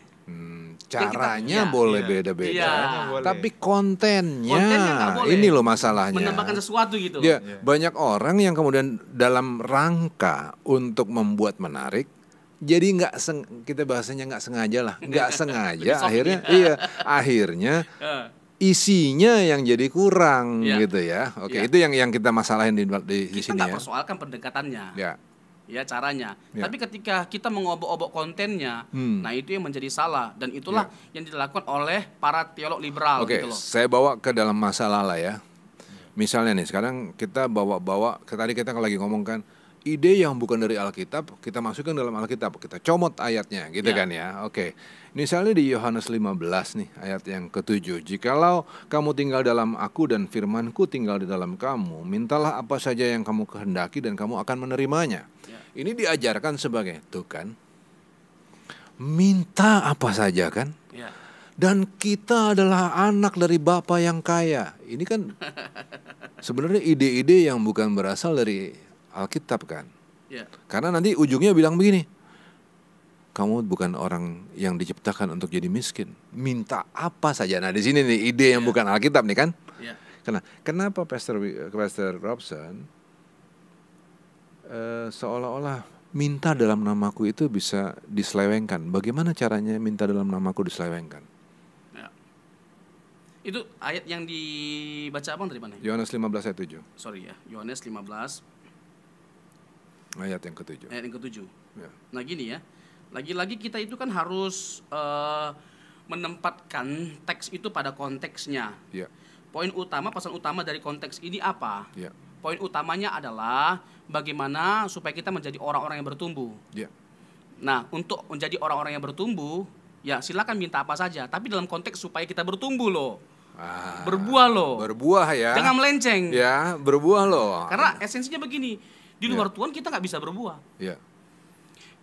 Caranya ya, boleh iya. beda-beda, Iya. Caranya boleh. tapi kontennya nggak boleh. ini loh masalahnya. Menambahkan sesuatu gitu. Dia Iya. banyak orang yang kemudian dalam rangka untuk membuat menarik, jadi kita bahasanya nggak sengaja lah, nggak sengaja Lebih soft akhirnya ya. akhirnya Eh, isinya yang jadi kurang Iya. gitu ya. Oke, Iya. itu yang kita masalahin di kita sini nggak ya. persoalkan pendekatannya. Ya. Caranya. Ya. Tapi ketika kita mengobok-obok kontennya, nah itu yang menjadi salah, dan itulah yang dilakukan oleh para teolog liberal Oke, gitu loh. saya bawa ke dalam masalah lah ya. Misalnya nih, sekarang kita bawa tadi kita lagi ngomongkan ide yang bukan dari Alkitab, kita masukkan dalam Alkitab, kita comot ayatnya gitu Ya. kan ya. Oke. Misalnya di Yohanes 15 nih, ayat yang ke-7. Jikalau kamu tinggal dalam aku dan firmanku tinggal di dalam kamu, mintalah apa saja yang kamu kehendaki dan kamu akan menerimanya. Ya. Ini diajarkan sebagai, tuh kan, minta apa saja kan. Ya. Dan kita adalah anak dari Bapa yang kaya. Ini kan sebenarnya ide-ide yang bukan berasal dari Alkitab kan. Ya. Karena nanti ujungnya bilang begini, kamu bukan orang yang diciptakan untuk jadi miskin. Minta apa saja. Nah di sini nih ide yang bukan Alkitab nih kan. Ya. Kenapa Pastor Robson seolah-olah minta dalam namaku itu bisa diselewengkan? Bagaimana caranya minta dalam namaku diselewengkan? Ya. Itu ayat yang dibaca abang dari mana? Yohanes 15 ayat 7. Sorry ya, Yohanes 15 Ayat yang ke-7. ayat yang ke-7. Ya. Nah gini ya, lagi-lagi kita itu kan harus menempatkan teks itu pada konteksnya. Ya. Poin utama, pesan utama dari konteks ini apa? Ya. Poin utamanya adalah bagaimana supaya kita menjadi orang-orang yang bertumbuh. Ya. Nah, untuk menjadi orang-orang yang bertumbuh, ya silakan minta apa saja. Tapi dalam konteks supaya kita bertumbuh loh. Berbuah loh. Berbuah ya. Jangan melenceng. Ya, berbuah loh. Karena esensinya begini, di luar Tuhan kita nggak bisa berbuah. Ya.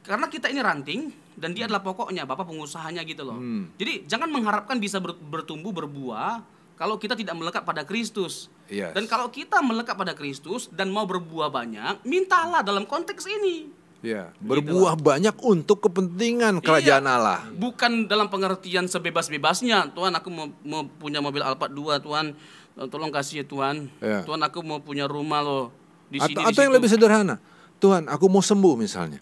Karena kita ini ranting dan dia adalah pokoknya, Bapak pengusahanya gitu loh. Jadi jangan mengharapkan bisa bertumbuh berbuah kalau kita tidak melekat pada Kristus. Yes. Dan kalau kita melekat pada Kristus dan mau berbuah banyak, mintalah dalam konteks ini. Ya, berbuah banyak untuk kepentingan kerajaan Allah. Bukan dalam pengertian sebebas-bebasnya. Tuhan, aku mau punya mobil Alphard 2, Tuhan. Tolong kasih ya Tuhan. Ya. Tuhan, aku mau punya rumah loh di sini. Atau yang lebih sederhana. Tuhan, aku mau sembuh misalnya.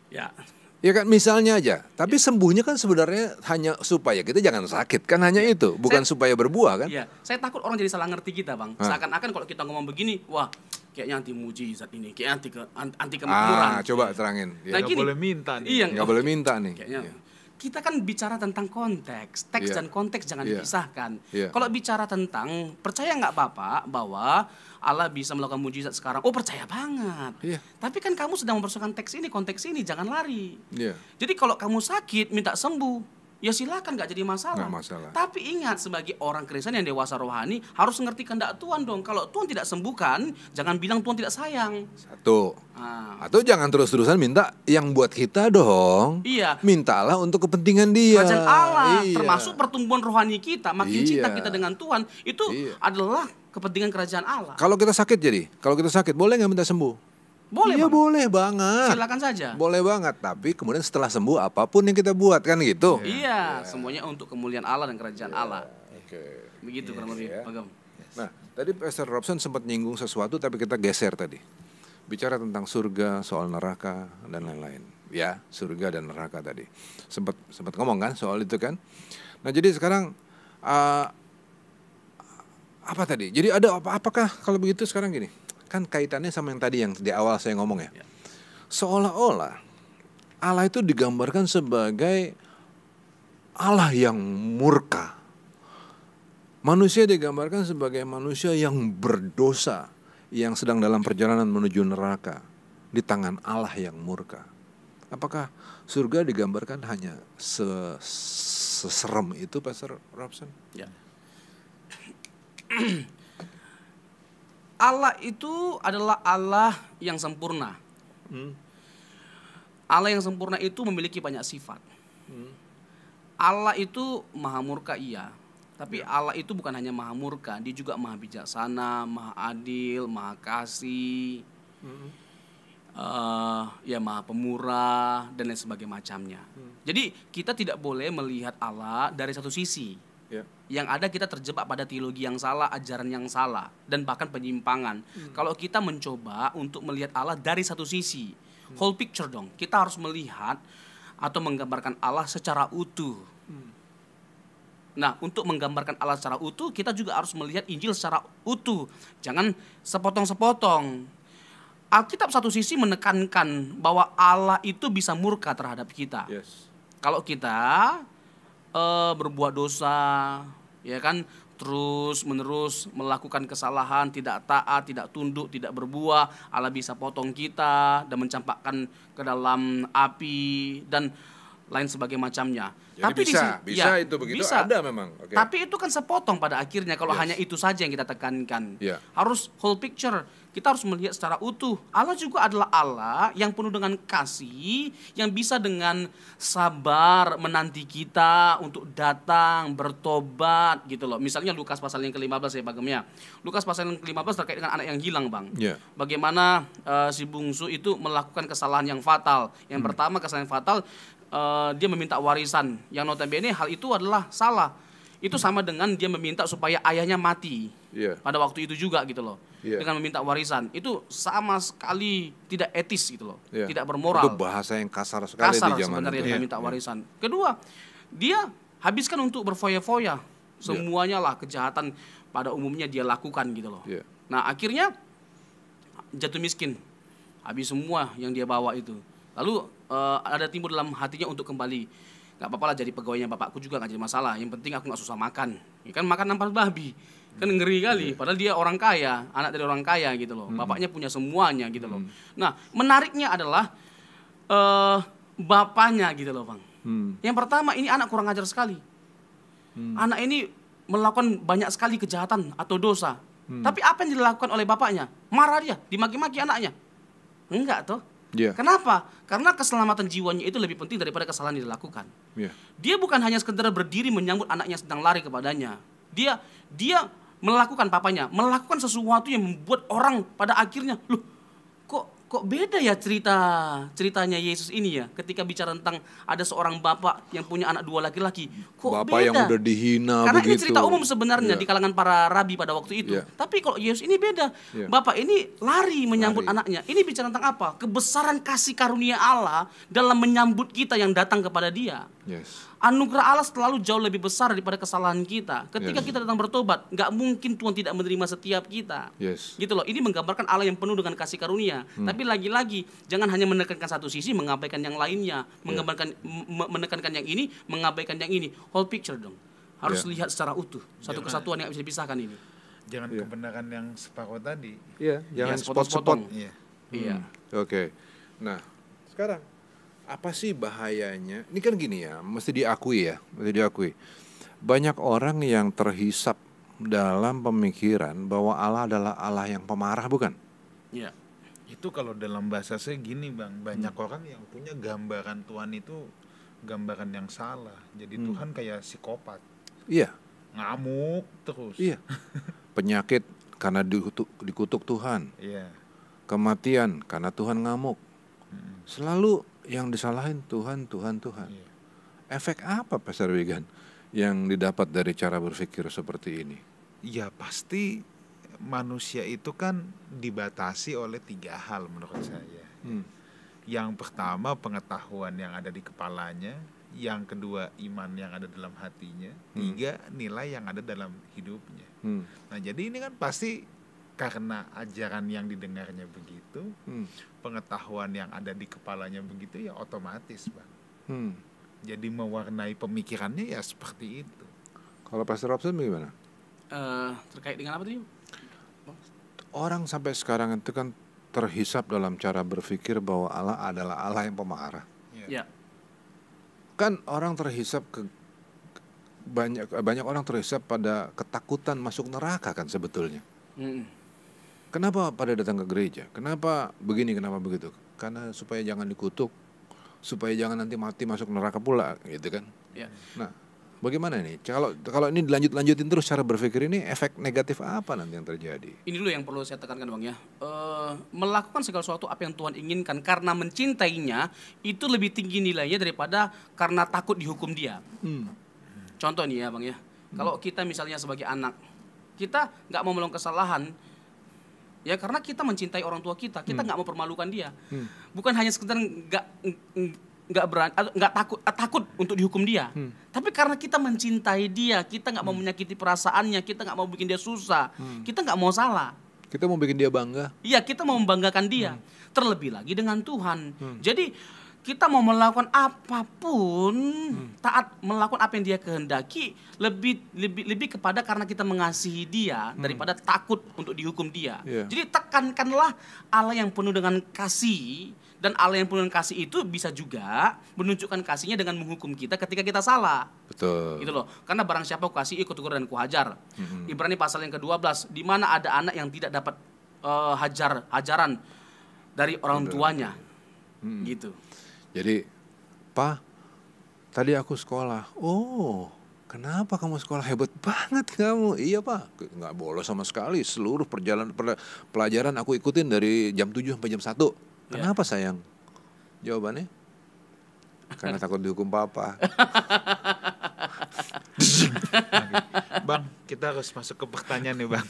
Ya. Ya kan misalnya aja. Tapi sembuhnya kan sebenarnya hanya supaya kita jangan sakit. Kan hanya itu, bukan supaya berbuah kan? Iya, saya takut orang jadi salah ngerti kita, Bang. Seakan-akan kalau kita ngomong begini, wah, kayaknya anti mujizat ini, kayak anti kemakmuran. Coba terangin. Nah, Ya. Nggak boleh minta nih. Iya, Nggak boleh minta nih. Kayaknya Iya. kita kan bicara tentang konteks, teks Iya. dan konteks jangan Iya. dipisahkan. Iya. Kalau bicara tentang percaya nggak Bapak bahwa Allah bisa melakukan mujizat sekarang? Oh, percaya banget. Iya. Tapi kan kamu sedang mempersoalkan teks ini, konteks ini, jangan lari. Iya. Jadi kalau kamu sakit minta sembuh, ya silakan, nggak jadi masalah. Nggak masalah. Tapi ingat, sebagai orang Kristen yang dewasa rohani harus ngerti kehendak Tuhan dong. Kalau Tuhan tidak sembuhkan, jangan bilang Tuhan tidak sayang. Satu. Ah. Atau jangan terus-terusan minta yang buat kita dong. Iya. Mintalah untuk kepentingan dia. Kerajaan Allah, Iya. termasuk pertumbuhan rohani kita, makin Iya. cinta kita dengan Tuhan, itu Iya. adalah kepentingan kerajaan Allah. Kalau kita sakit kalau kita sakit boleh nggak minta sembuh? Boleh, Iya Bang. boleh banget. Silakan saja. Boleh banget. Tapi kemudian setelah sembuh apapun yang kita buat kan gitu. Iya, semuanya untuk kemuliaan Allah dan kerajaan Allah. Oke. Begitu kurang lebih, ya. Pak Gam. Nah, tadi Pastor Robson sempat nyinggung sesuatu tapi kita geser tadi. Bicara tentang surga, soal neraka dan lain-lain. Ya, surga dan neraka tadi. Sempat ngomong kan soal itu kan. Nah, jadi sekarang apa tadi? Jadi ada apakah kalau begitu sekarang gini? Kan kaitannya sama yang tadi yang di awal saya ngomong ya. Seolah-olah Allah itu digambarkan sebagai Allah yang murka. Manusia digambarkan sebagai manusia yang berdosa, yang sedang dalam perjalanan menuju neraka di tangan Allah yang murka. Apakah surga digambarkan hanya seserem itu, Pastor Robson? Ya. Allah itu adalah Allah yang sempurna. Allah yang sempurna itu memiliki banyak sifat. Allah itu maha murka, iya. Tapi Allah itu bukan hanya maha murka, dia juga maha bijaksana, maha adil, maha kasih, ya maha pemurah dan lain sebagainya macamnya. Jadi kita tidak boleh melihat Allah dari satu sisi. Ya. Yang ada kita terjebak pada teologi yang salah, ajaran yang salah, dan bahkan penyimpangan. Kalau kita mencoba untuk melihat Allah dari satu sisi, whole picture dong. Kita harus melihat atau menggambarkan Allah secara utuh. Nah, untuk menggambarkan Allah secara utuh, kita juga harus melihat Injil secara utuh. Jangan sepotong-sepotong. Alkitab satu sisi menekankan bahwa Allah itu bisa murka terhadap kita. Yes. Kalau kita berbuat dosa, ya kan, terus menerus melakukan kesalahan, tidak taat, tidak tunduk, tidak berbuah, Allah bisa potong kita dan mencampakkan ke dalam api dan lain sebagainya macamnya. Jadi Tapi bisa itu begitu ada memang. Oke. Tapi itu kan sepotong pada akhirnya kalau Yes. hanya itu saja yang kita tekankan. Ya. Harus whole picture. Kita harus melihat secara utuh. Allah juga adalah Allah yang penuh dengan kasih, yang bisa dengan sabar menanti kita untuk datang bertobat gitu loh. Misalnya Lukas pasal yang ke-15 ya Pak Gem ya. Lukas pasal yang ke-15 terkait dengan anak yang hilang, Bang. Ya. Bagaimana si bungsu itu melakukan kesalahan yang fatal. Yang pertama kesalahan yang fatal, dia meminta warisan. Yang notabene hal itu adalah salah. Itu sama dengan dia meminta supaya ayahnya mati. Iya. Pada waktu itu juga gitu loh. Iya. Dengan meminta warisan. Itu sama sekali tidak etis gitu loh. Iya. Tidak bermoral. Itu bahasa yang kasar sekali Kasar di zaman sebenarnya itu. dia minta warisan. Kedua, dia habiskan untuk berfoya-foya. Semuanya lah kejahatan pada umumnya dia lakukan gitu loh. Iya. Nah, akhirnya jatuh miskin. Habis semua yang dia bawa itu. Lalu ada timbul dalam hatinya untuk kembali. Gak apa-apa lah jadi pegawainya bapakku juga gak jadi masalah. Yang penting aku gak susah makan. Ya kan makan ampas babi. Kan ngeri kali, padahal dia orang kaya, anak dari orang kaya gitu loh. Bapaknya punya semuanya gitu loh. Nah, menariknya adalah bapaknya gitu loh, Bang. Yang pertama, ini anak kurang ajar sekali. Anak ini melakukan banyak sekali kejahatan atau dosa. Tapi apa yang dilakukan oleh bapaknya? Marah dia, dimaki-maki anaknya. Enggak toh. Yeah. Kenapa? Karena keselamatan jiwanya itu lebih penting daripada kesalahan yang dilakukan. Yeah. Dia bukan hanya sekedar berdiri menyambut anaknya sedang lari kepadanya. Dia melakukan melakukan sesuatu yang membuat orang pada akhirnya, loh, kok beda ya ceritanya Yesus ini ya, ketika bicara tentang ada seorang bapak yang punya anak 2 laki-laki. Kok Bapak beda? yang udah dihina Karena begitu. ini cerita umum sebenarnya Iya. di kalangan para rabi pada waktu itu. Iya. Tapi kalau Yesus ini beda. Iya. Bapak ini lari menyambut Lari. anaknya. Ini bicara tentang apa? Kebesaran kasih karunia Allah dalam menyambut kita yang datang kepada Dia. Yes. Anugerah Allah selalu jauh lebih besar daripada kesalahan kita. Ketika Yes. kita datang bertobat, nggak mungkin Tuhan tidak menerima setiap kita. Yes. Gitu loh. Ini menggambarkan Allah yang penuh dengan kasih karunia. Tapi lagi-lagi jangan hanya menekankan satu sisi, mengabaikan yang lainnya, menekankan yang ini, mengabaikan yang ini. Whole picture dong. Harus Yeah. lihat secara utuh. Satu kesatuan yang bisa dipisahkan ini. Jangan kebenaran yang separuh tadi. Iya, jangan Ya, spot-spot. Iya. Iya. Oke. Nah, sekarang apa sih bahayanya? Ini kan gini ya, mesti diakui. Banyak orang yang terhisap dalam pemikiran bahwa Allah adalah Allah yang pemarah, bukan? Iya. Itu kalau dalam bahasa saya gini Bang, banyak orang yang punya gambaran Tuhan itu gambaran yang salah. Jadi Tuhan kayak psikopat, Iya, ngamuk terus. iya. Penyakit karena dikutuk Tuhan. Iya. Kematian karena Tuhan ngamuk. Selalu yang disalahin Tuhan. Iya. Efek apa, Pastor Wigan, yang didapat dari cara berpikir seperti ini? Ya pasti manusia itu kan dibatasi oleh 3 hal menurut saya. Yang pertama pengetahuan yang ada di kepalanya, yang kedua iman yang ada dalam hatinya, 3 nilai yang ada dalam hidupnya. Nah jadi ini kan pasti karena ajaran yang didengarnya begitu, pengetahuan yang ada di kepalanya begitu, ya otomatis Bang. Jadi mewarnai pemikirannya ya seperti itu. Kalau Pastor Robson bagaimana? Terkait dengan apa tadi? Orang sampai sekarang itu kan terhisap dalam cara berpikir bahwa Allah adalah Allah yang pemarah. Ya. Kan orang terhisap banyak orang terhisap pada ketakutan masuk neraka kan sebetulnya. Kenapa pada datang ke gereja? Kenapa begini, kenapa begitu? Karena supaya jangan dikutuk, supaya jangan nanti mati masuk neraka pula, gitu kan? Ya. Nah, bagaimana nih? Kalau ini dilanjutin terus cara berpikir ini, efek negatif apa nanti yang terjadi? Ini dulu yang perlu saya tekankan Bang ya. Melakukan segala sesuatu apa yang Tuhan inginkan karena mencintainya itu lebih tinggi nilainya daripada karena takut dihukum Dia. Contoh nih ya Bang ya. Kalau kita misalnya sebagai anak, kita nggak mau melakukan kesalahan, ya karena kita mencintai orang tua kita nggak mau permalukan dia. Bukan hanya sekedar nggak berani, nggak takut untuk dihukum dia. Tapi karena kita mencintai dia, kita nggak mau menyakiti perasaannya, kita nggak mau bikin dia susah, kita nggak mau salah. Kita mau bikin dia bangga. Iya, kita mau membanggakan dia. Terlebih lagi dengan Tuhan. Jadi kita mau melakukan apapun, taat melakukan apa yang dia kehendaki, lebih kepada karena kita mengasihi dia daripada takut untuk dihukum dia. Yeah. Jadi tekankanlah Allah yang penuh dengan kasih, dan Allah yang penuh dengan kasih itu bisa juga menunjukkan kasihnya dengan menghukum kita ketika kita salah. Betul. Gitu loh. Karena barang siapa ku kasih, ikut tegur dan kuhajar. Ibrani pasal yang ke-12, di mana ada anak yang tidak dapat hajaran dari orang tuanya. Gitu. Jadi, Pak, tadi aku sekolah. Oh, kenapa kamu sekolah? Hebat banget kamu. Iya, Pak. Nggak bolos sama sekali. Seluruh pelajaran aku ikutin dari jam 7 sampai jam 1. Kenapa sayang? Jawabannya? Karena takut dihukum papa. Bang, kita harus masuk ke pertanyaan nih Bang.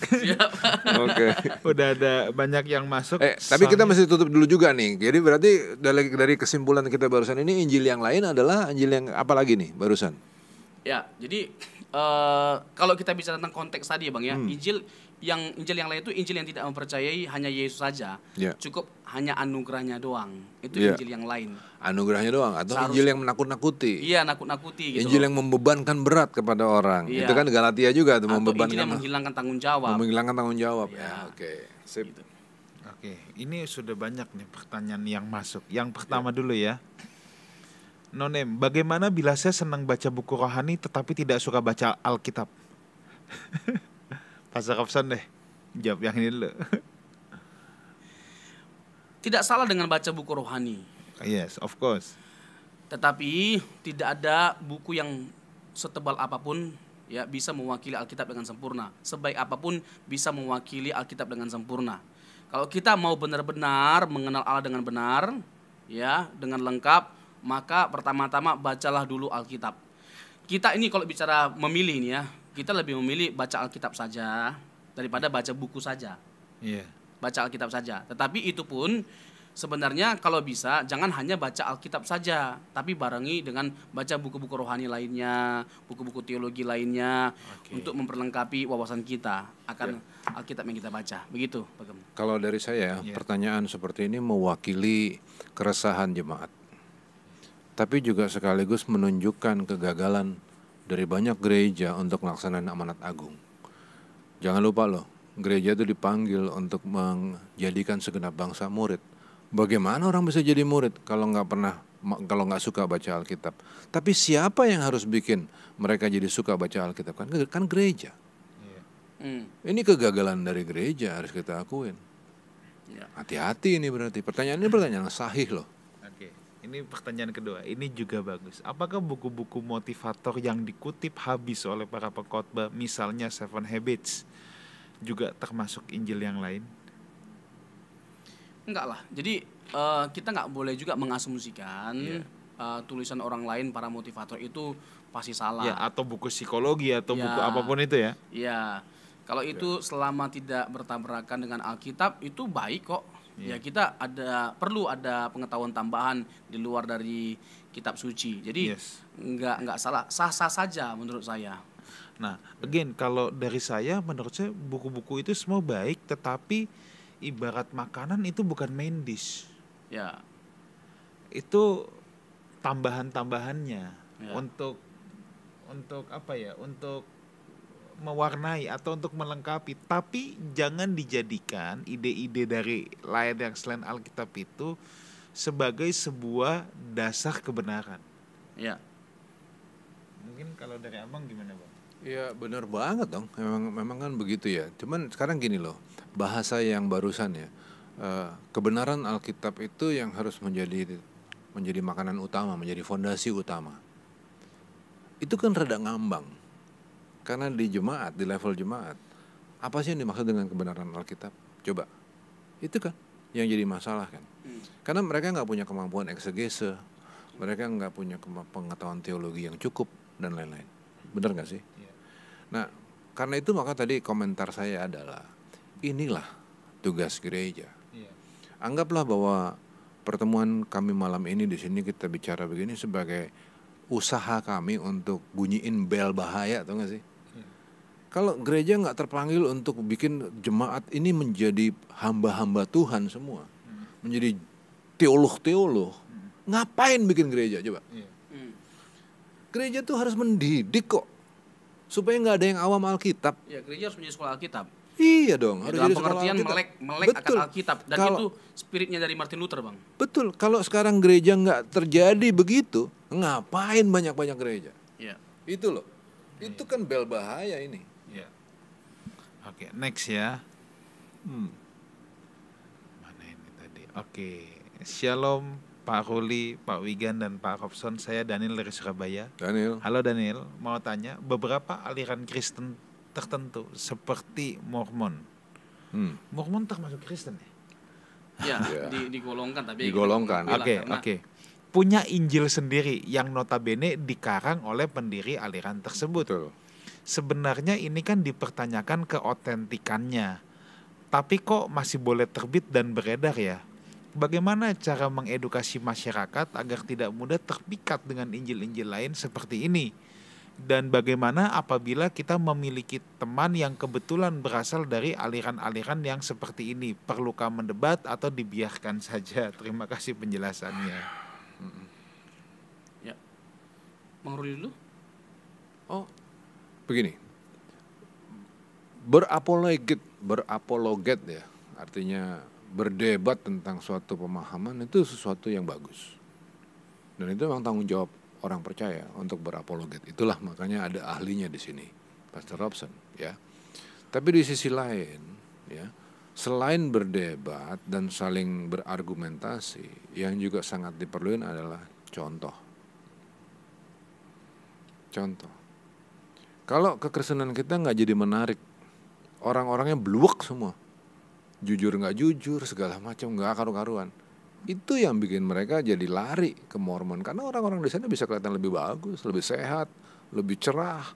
Oke. Udah ada banyak yang masuk. Tapi kita mesti tutup dulu juga nih. Jadi berarti dari kesimpulan kita barusan ini, Injil yang lain adalah Injil yang apa lagi nih barusan? Ya, jadi kalau kita bicara tentang konteks tadi ya Bang ya, Injil yang lain itu Injil yang tidak mempercayai hanya Yesus saja. Ya. Cukup hanya anugerahnya doang. Itu Ya. Injil yang lain. Anugerahnya doang atau Seharusnya- Injil yang menakut-nakuti. Iya, nakut-nakuti gitu. Injil loh. yang membebankan berat kepada orang. Iya. Itu kan Galatia juga tuh, Atau Injil membebankan yang menghilangkan tanggung jawab. menghilangkan tanggung jawab. Iya. Ya, oke. Sip. Gitu. Oke, ini sudah banyak nih pertanyaan yang masuk. Yang pertama dulu ya. Nonem, bagaimana bila saya senang baca buku rohani tetapi tidak suka baca Alkitab? Pastor Robson deh, jawab yang ini dulu. Tidak salah dengan baca buku rohani. Yes, of course. Tetapi tidak ada buku yang setebal apapun ya bisa mewakili Alkitab dengan sempurna. Sebaik apapun bisa mewakili Alkitab dengan sempurna. Kalau kita mau benar-benar mengenal Allah dengan benar, ya, dengan lengkap, maka pertama-tama bacalah dulu Alkitab. Kita ini kalau bicara memilih nih ya, kita lebih memilih baca Alkitab saja daripada baca buku saja. Iya. Baca Alkitab saja. Tetapi itu pun sebenarnya kalau bisa jangan hanya baca Alkitab saja, tapi barengi dengan baca buku-buku rohani lainnya, buku-buku teologi lainnya, untuk memperlengkapi wawasan kita akan Alkitab yang kita baca. Begitu, Pak Gem. Kalau dari saya, pertanyaan seperti ini mewakili keresahan jemaat. Tapi juga sekaligus menunjukkan kegagalan dari banyak gereja untuk melaksanakan amanat agung. Jangan lupa loh, gereja itu dipanggil untuk menjadikan segenap bangsa murid. Bagaimana orang bisa jadi murid kalau nggak suka baca Alkitab? Tapi siapa yang harus bikin mereka jadi suka baca Alkitab? Kan gereja. Ini kegagalan dari gereja, harus kita akuin. Ya. Hati-hati ini berarti. Pertanyaan ini pertanyaan sahih loh. Oke, ini pertanyaan kedua. Ini juga bagus. Apakah buku-buku motivator yang dikutip habis oleh para pengkhotbah, misalnya Seven Habits, juga termasuk Injil yang lain? Enggak lah. Jadi kita nggak boleh juga mengasumsikan tulisan orang lain para motivator itu pasti salah. Ya, atau buku psikologi atau Ya. buku apapun itu ya. Iya. Kalau itu selama tidak bertabrakan dengan Alkitab itu baik kok. Ya kita perlu ada pengetahuan tambahan di luar dari kitab suci. Jadi nggak salah, sah-sah saja menurut saya. Nah, again, kalau dari saya, menurut saya buku-buku itu semua baik, tetapi ibarat makanan itu bukan main dish. Ya. Itu tambahan-tambahannya Ya. untuk apa ya? Untuk mewarnai atau untuk melengkapi, tapi jangan dijadikan ide-ide dari lain yang selain Alkitab itu sebagai sebuah dasar kebenaran. Ya. Mungkin kalau dari Abang gimana, Bang? Ya benar banget dong, memang kan begitu ya. Cuman sekarang gini loh, bahasa yang barusan ya, kebenaran Alkitab itu yang harus menjadi makanan utama, menjadi fondasi utama. Itu kan rada ngambang, karena di jemaat, di level jemaat, apa sih yang dimaksud dengan kebenaran Alkitab? Coba, itu kan yang jadi masalah kan, karena mereka nggak punya kemampuan eksegese, mereka nggak punya pengetahuan teologi yang cukup dan lain-lain. Benar nggak sih? Nah, karena itu maka tadi komentar saya adalah inilah tugas gereja. Anggaplah bahwa pertemuan kami malam ini di sini kita bicara begini sebagai usaha kami untuk bunyiin bel bahaya, atau nggak sih? Kalau gereja nggak terpanggil untuk bikin jemaat ini menjadi hamba-hamba Tuhan semua, menjadi teolog-teolog, ngapain bikin gereja coba? Gereja tuh harus mendidik kok, supaya nggak ada yang awam Alkitab. Ya, gereja harus menjadi sekolah Alkitab. Iya dong, Ya, harus dalam jadi sekolah pengertian Alkitab. melek akan Alkitab, dan itu spiritnya dari Martin Luther, Bang. Betul, kalau sekarang gereja nggak terjadi begitu, ngapain banyak-banyak gereja? Ya. Itu loh, itu kan bel bahaya ini. Oke, next ya. Mana ini tadi? Oke, Shalom Pak Ruli, Pak Wigan, dan Pak Robson. Saya Daniel dari Surabaya. Daniel. Halo Daniel, mau tanya, beberapa aliran Kristen tertentu seperti Mormon. Mormon termasuk Kristen ya? Ya, digolongkan, tapi Digolongkan. Oke. Punya Injil sendiri yang notabene dikarang oleh pendiri aliran tersebut. Betul. Sebenarnya ini kan dipertanyakan keotentikannya. Tapi kok masih boleh terbit dan beredar ya? Bagaimana cara mengedukasi masyarakat agar tidak mudah terpikat dengan Injil-Injil lain seperti ini? Dan bagaimana apabila kita memiliki teman yang kebetulan berasal dari aliran-aliran yang seperti ini? Perlukah mendebat atau dibiarkan saja? Terima kasih penjelasannya. Ya, Bang Rudi dulu. Oh, begini. Berapologet ya, artinya berdebat tentang suatu pemahaman itu sesuatu yang bagus. Dan itu memang tanggung jawab orang percaya untuk berapologet. Itulah makanya ada ahlinya di sini, Pastor Robson, ya. Tapi di sisi lain, ya, selain berdebat dan saling berargumentasi, yang juga sangat diperlukan adalah contoh. Contoh. Kalau kekristenan kita nggak jadi menarik, orang-orangnya bluwek semua, jujur nggak jujur, segala macam nggak karu-karuan. Itu yang bikin mereka jadi lari ke Mormon, karena orang-orang di sana bisa kelihatan lebih bagus, lebih sehat, lebih cerah,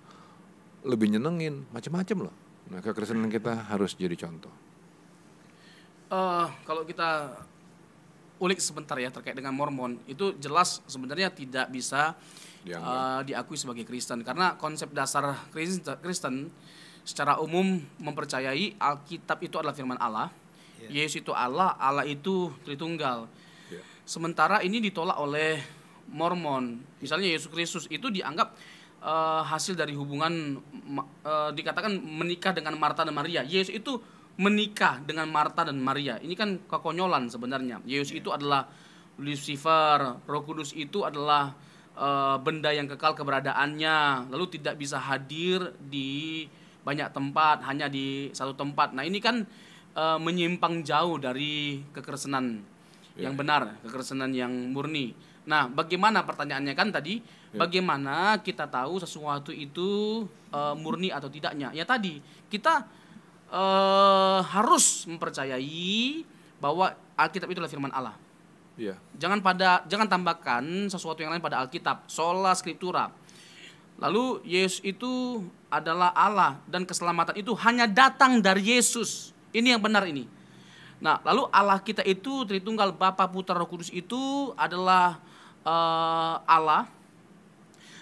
lebih nyenengin, macam-macam loh. Nah, kekristenan kita harus jadi contoh. Kalau kita ulik sebentar ya terkait dengan Mormon, itu jelas sebenarnya tidak bisa diakui sebagai Kristen, karena konsep dasar Kristen secara umum mempercayai Alkitab itu adalah firman Allah. Yesus itu Allah, Allah itu Tritunggal. Sementara ini ditolak oleh Mormon. Misalnya Yesus Kristus itu dianggap hasil dari hubungan dikatakan menikah dengan Marta dan Maria. Yesus itu menikah dengan Marta dan Maria. Ini kan kekonyolan sebenarnya. Yesus itu adalah Lucifer, Roh Kudus itu adalah benda yang kekal keberadaannya, lalu tidak bisa hadir di banyak tempat, hanya di satu tempat. Nah, ini kan menyimpang jauh dari kekristenan yang benar, kekristenan yang murni. Nah, bagaimana pertanyaannya kan tadi, bagaimana kita tahu sesuatu itu murni atau tidaknya? Ya tadi, kita harus mempercayai bahwa Alkitab itu adalah firman Allah. Jangan tambahkan sesuatu yang lain pada Alkitab, sola scriptura. Lalu Yesus itu adalah Allah dan keselamatan itu hanya datang dari Yesus. Ini yang benar ini. Nah, lalu Allah kita itu Tritunggal, Bapa, Putra, Roh Kudus itu adalah Allah,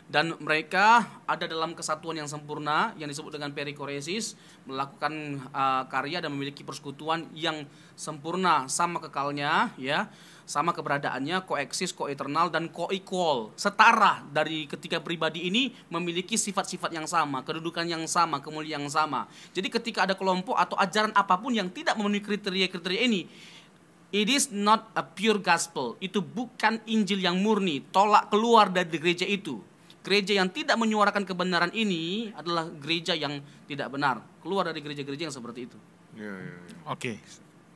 dan mereka ada dalam kesatuan yang sempurna yang disebut dengan perikoresis, melakukan karya dan memiliki persekutuan yang sempurna, sama kekalnya, ya, sama keberadaannya, koeksis, koeternal, dan koequal, setara dari ketiga pribadi ini memiliki sifat-sifat yang sama, kedudukan yang sama, kemuliaan yang sama. Jadi ketika ada kelompok atau ajaran apapun yang tidak memenuhi kriteria-kriteria ini, it is not a pure gospel. Itu bukan Injil yang murni. Tolak keluar dari gereja itu. Gereja yang tidak menyuarakan kebenaran ini adalah gereja yang tidak benar. Keluar dari gereja-gereja yang seperti itu. Oke.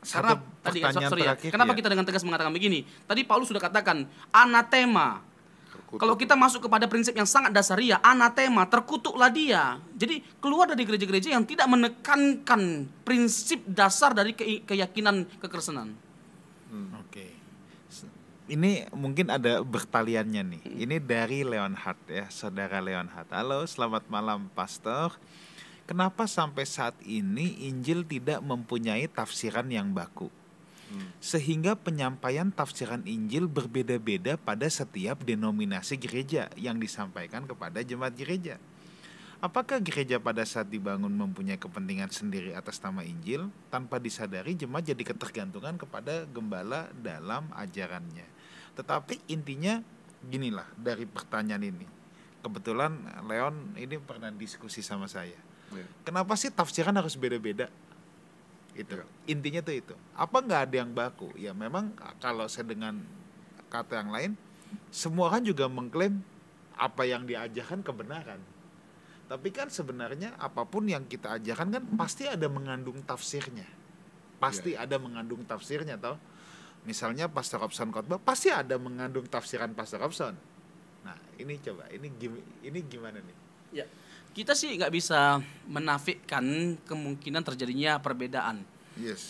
Karena tadi kenapa kita dengan tegas mengatakan begini? Tadi Paulus sudah katakan anatema. Kalau kita masuk kepada prinsip yang sangat dasariah, anatema, terkutuklah dia. Jadi keluar dari gereja-gereja yang tidak menekankan prinsip dasar dari keyakinan kekristenan. Oke. Ini mungkin ada bertaliannya nih. Ini dari Leonhard ya, saudara Leonhard. Halo, selamat malam Pastor. Kenapa sampai saat ini Injil tidak mempunyai tafsiran yang baku? Sehingga penyampaian tafsiran Injil berbeda-beda pada setiap denominasi gereja yang disampaikan kepada jemaat gereja. Apakah gereja pada saat dibangun mempunyai kepentingan sendiri atas nama Injil, tanpa disadari jemaat jadi ketergantungan kepada gembala dalam ajarannya? Tetapi intinya ginilah dari pertanyaan ini. Kebetulan Leon ini pernah diskusi sama saya. Kenapa sih tafsiran harus beda-beda? Itu intinya tuh itu. Apa nggak ada yang baku? Ya memang kalau saya dengan kata yang lain, semua kan juga mengklaim apa yang diajarkan kebenaran. Tapi kan sebenarnya apapun yang kita ajarkan kan pasti ada mengandung tafsirnya. Pasti ada mengandung tafsirnya toh. Misalnya Pastor Robson khotbah pasti ada mengandung tafsiran Pastor Robson. Nah, ini coba ini gimana nih? Ya. Kita sih nggak bisa menafikan kemungkinan terjadinya perbedaan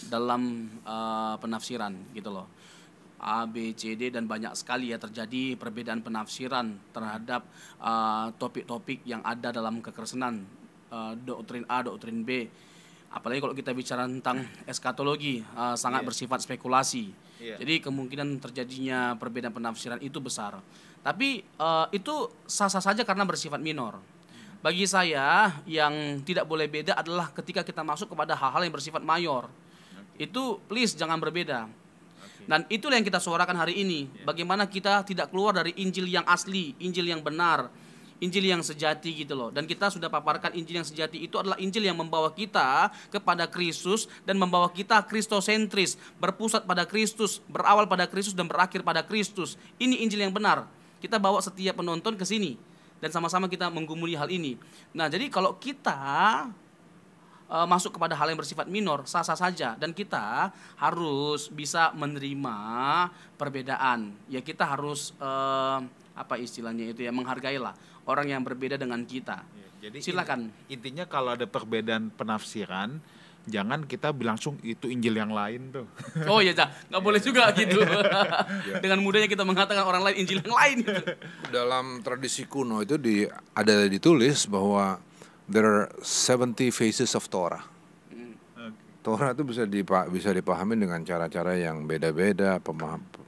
dalam penafsiran gitu loh. A, B, C, D dan banyak sekali ya terjadi perbedaan penafsiran terhadap topik-topik yang ada dalam kekristenan, doktrin A, doktrin B. Apalagi kalau kita bicara tentang eskatologi, sangat bersifat spekulasi. Jadi kemungkinan terjadinya perbedaan penafsiran itu besar. Tapi itu sah-sah saja karena bersifat minor. Bagi saya yang tidak boleh beda adalah ketika kita masuk kepada hal-hal yang bersifat mayor. Itu please jangan berbeda. Dan itulah yang kita suarakan hari ini. Bagaimana kita tidak keluar dari Injil yang asli, Injil yang benar, Injil yang sejati gitu loh. Dan kita sudah paparkan Injil yang sejati itu adalah Injil yang membawa kita kepada Kristus dan membawa kita kristosentris, berpusat pada Kristus, berawal pada Kristus dan berakhir pada Kristus. Ini Injil yang benar. Kita bawa setiap penonton ke sini dan sama-sama kita menggumuli hal ini. Nah, jadi kalau kita masuk kepada hal yang bersifat minor, sah-sah saja, dan kita harus bisa menerima perbedaan. Ya kita harus apa istilahnya itu ya, menghargailah orang yang berbeda dengan kita. Ya, jadi silakan. Intinya kalau ada perbedaan penafsiran, jangan kita langsung itu Injil yang lain tuh. Oh iya, nggak boleh juga gitu. Dengan mudahnya kita mengatakan orang lain Injil yang lain gitu. Dalam tradisi kuno itu ada ditulis bahwa there are 70 phases of Torah. Torah itu bisa dipahami dengan cara-cara yang beda-beda,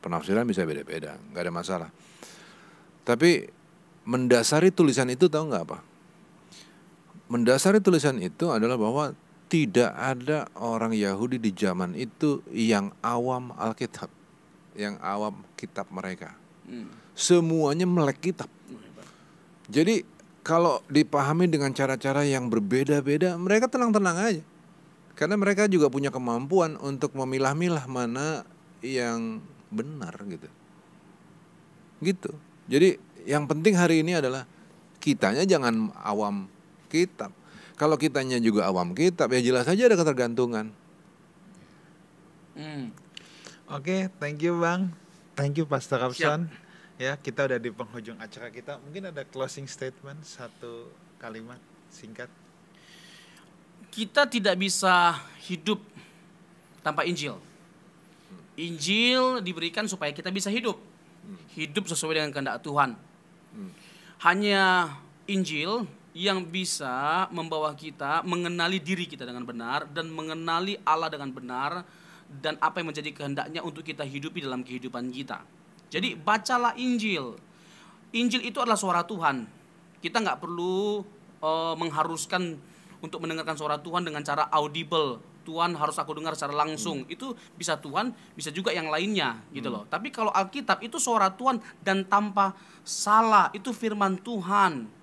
penafsiran bisa beda-beda, nggak ada masalah. Tapi mendasari tulisan itu tahu nggak apa? Mendasari tulisan itu adalah bahwa tidak ada orang Yahudi di zaman itu yang awam Alkitab, yang awam kitab mereka. Semuanya melek kitab. Jadi kalau dipahami dengan cara-cara yang berbeda-beda, mereka tenang-tenang aja. Karena mereka juga punya kemampuan untuk memilah-milah mana yang benar gitu. Gitu. Jadi yang penting hari ini adalah kitanya jangan awam kitab. Kalau kitanya juga awam kitab, ya jelas saja ada ketergantungan. Oke, thank you Bang. Thank you Pastor Robson. Ya, kita udah di penghujung acara kita. Mungkin ada closing statement, satu kalimat singkat. Kita tidak bisa hidup tanpa Injil. Injil diberikan supaya kita bisa hidup. Hidup sesuai dengan kehendak Tuhan. Hanya Injil yang bisa membawa kita mengenali diri kita dengan benar dan mengenali Allah dengan benar dan apa yang menjadi kehendaknya untuk kita hidupi dalam kehidupan kita. Jadi bacalah Injil. Injil itu adalah suara Tuhan. Kita nggak perlu mengharuskan untuk mendengarkan suara Tuhan dengan cara audible. Tuhan harus aku dengar secara langsung. Itu bisa Tuhan, bisa juga yang lainnya gitu loh. Tapi kalau Alkitab itu suara Tuhan dan tanpa salah, itu firman Tuhan.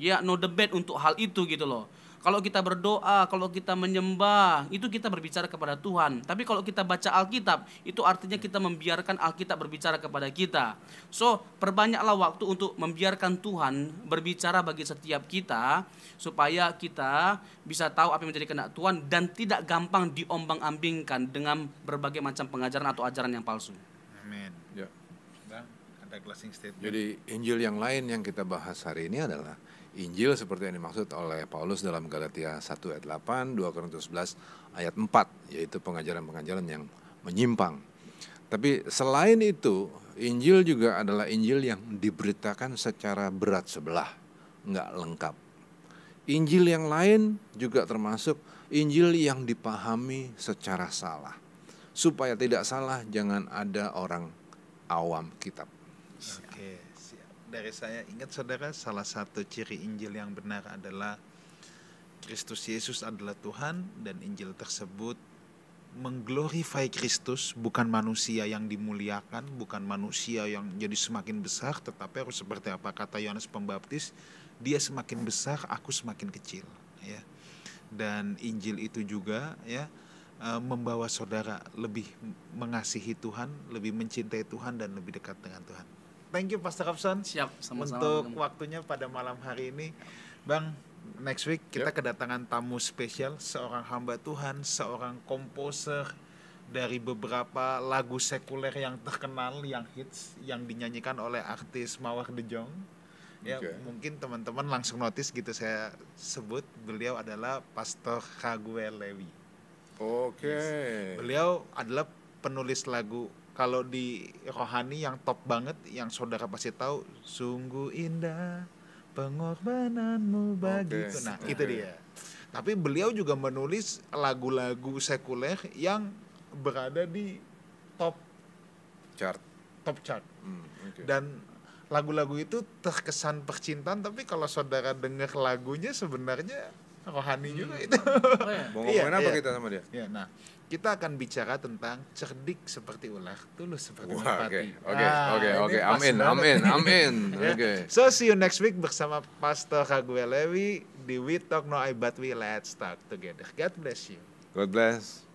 Ya, no debate untuk hal itu gitu loh. Kalau kita berdoa, kalau kita menyembah, itu kita berbicara kepada Tuhan. Tapi kalau kita baca Alkitab, itu artinya kita membiarkan Alkitab berbicara kepada kita. So, perbanyaklah waktu untuk membiarkan Tuhan berbicara bagi setiap kita, supaya kita bisa tahu apa yang menjadi kehendak Tuhan dan tidak gampang diombang-ambingkan dengan berbagai macam pengajaran atau ajaran yang palsu. Amin. Ya. Bang, ada closing statement. Jadi Injil yang lain yang kita bahas hari ini adalah Injil seperti yang dimaksud oleh Paulus dalam Galatia 1 ayat 8, 2 Korintus 11 ayat 4, yaitu pengajaran-pengajaran yang menyimpang. Tapi selain itu, Injil juga adalah Injil yang diberitakan secara berat sebelah, nggak lengkap. Injil yang lain juga termasuk Injil yang dipahami secara salah. Supaya tidak salah, jangan ada orang awam kitab. Oke, siap. Dari saya ingat saudara, salah satu ciri Injil yang benar adalah Kristus Yesus adalah Tuhan, dan Injil tersebut mengglorify Kristus, bukan manusia yang dimuliakan, bukan manusia yang jadi semakin besar, tetapi harus seperti apa kata Yohanes Pembaptis, dia semakin besar, aku semakin kecil, ya. Dan Injil itu juga ya membawa saudara lebih mengasihi Tuhan, lebih mencintai Tuhan, dan lebih dekat dengan Tuhan. Thank you Pastor Robson. Siap, sama-sama. Untuk waktunya pada malam hari ini. Bang, next week kita kedatangan tamu spesial, seorang hamba Tuhan, seorang komposer dari beberapa lagu sekuler yang terkenal, yang hits, yang dinyanyikan oleh artis Mawar De Jong. Ya, mungkin teman-teman langsung notice gitu saya sebut, beliau adalah Pastor Raguel Lewi. Yes. Beliau adalah penulis lagu, kalau di rohani yang top banget, yang saudara pasti tahu, sungguh indah pengorbananmu bagiku. Nah, itu dia. Tapi beliau juga menulis lagu-lagu sekuler yang berada di top chart. Dan lagu-lagu itu terkesan percintaan, tapi kalau saudara dengar lagunya sebenarnya rohani juga itu. Oh ya. Mau ngomongin apa Iya. kita sama dia? Ya, nah, kita akan bicara tentang cerdik seperti ular, tulus seperti Wah, merpati. oke. Ini pas Amin. banget. Ya. Oke. So see you next week bersama Pastor Raguel Lewi di We Talk No I But We Let's Talk Together. God bless you. God bless.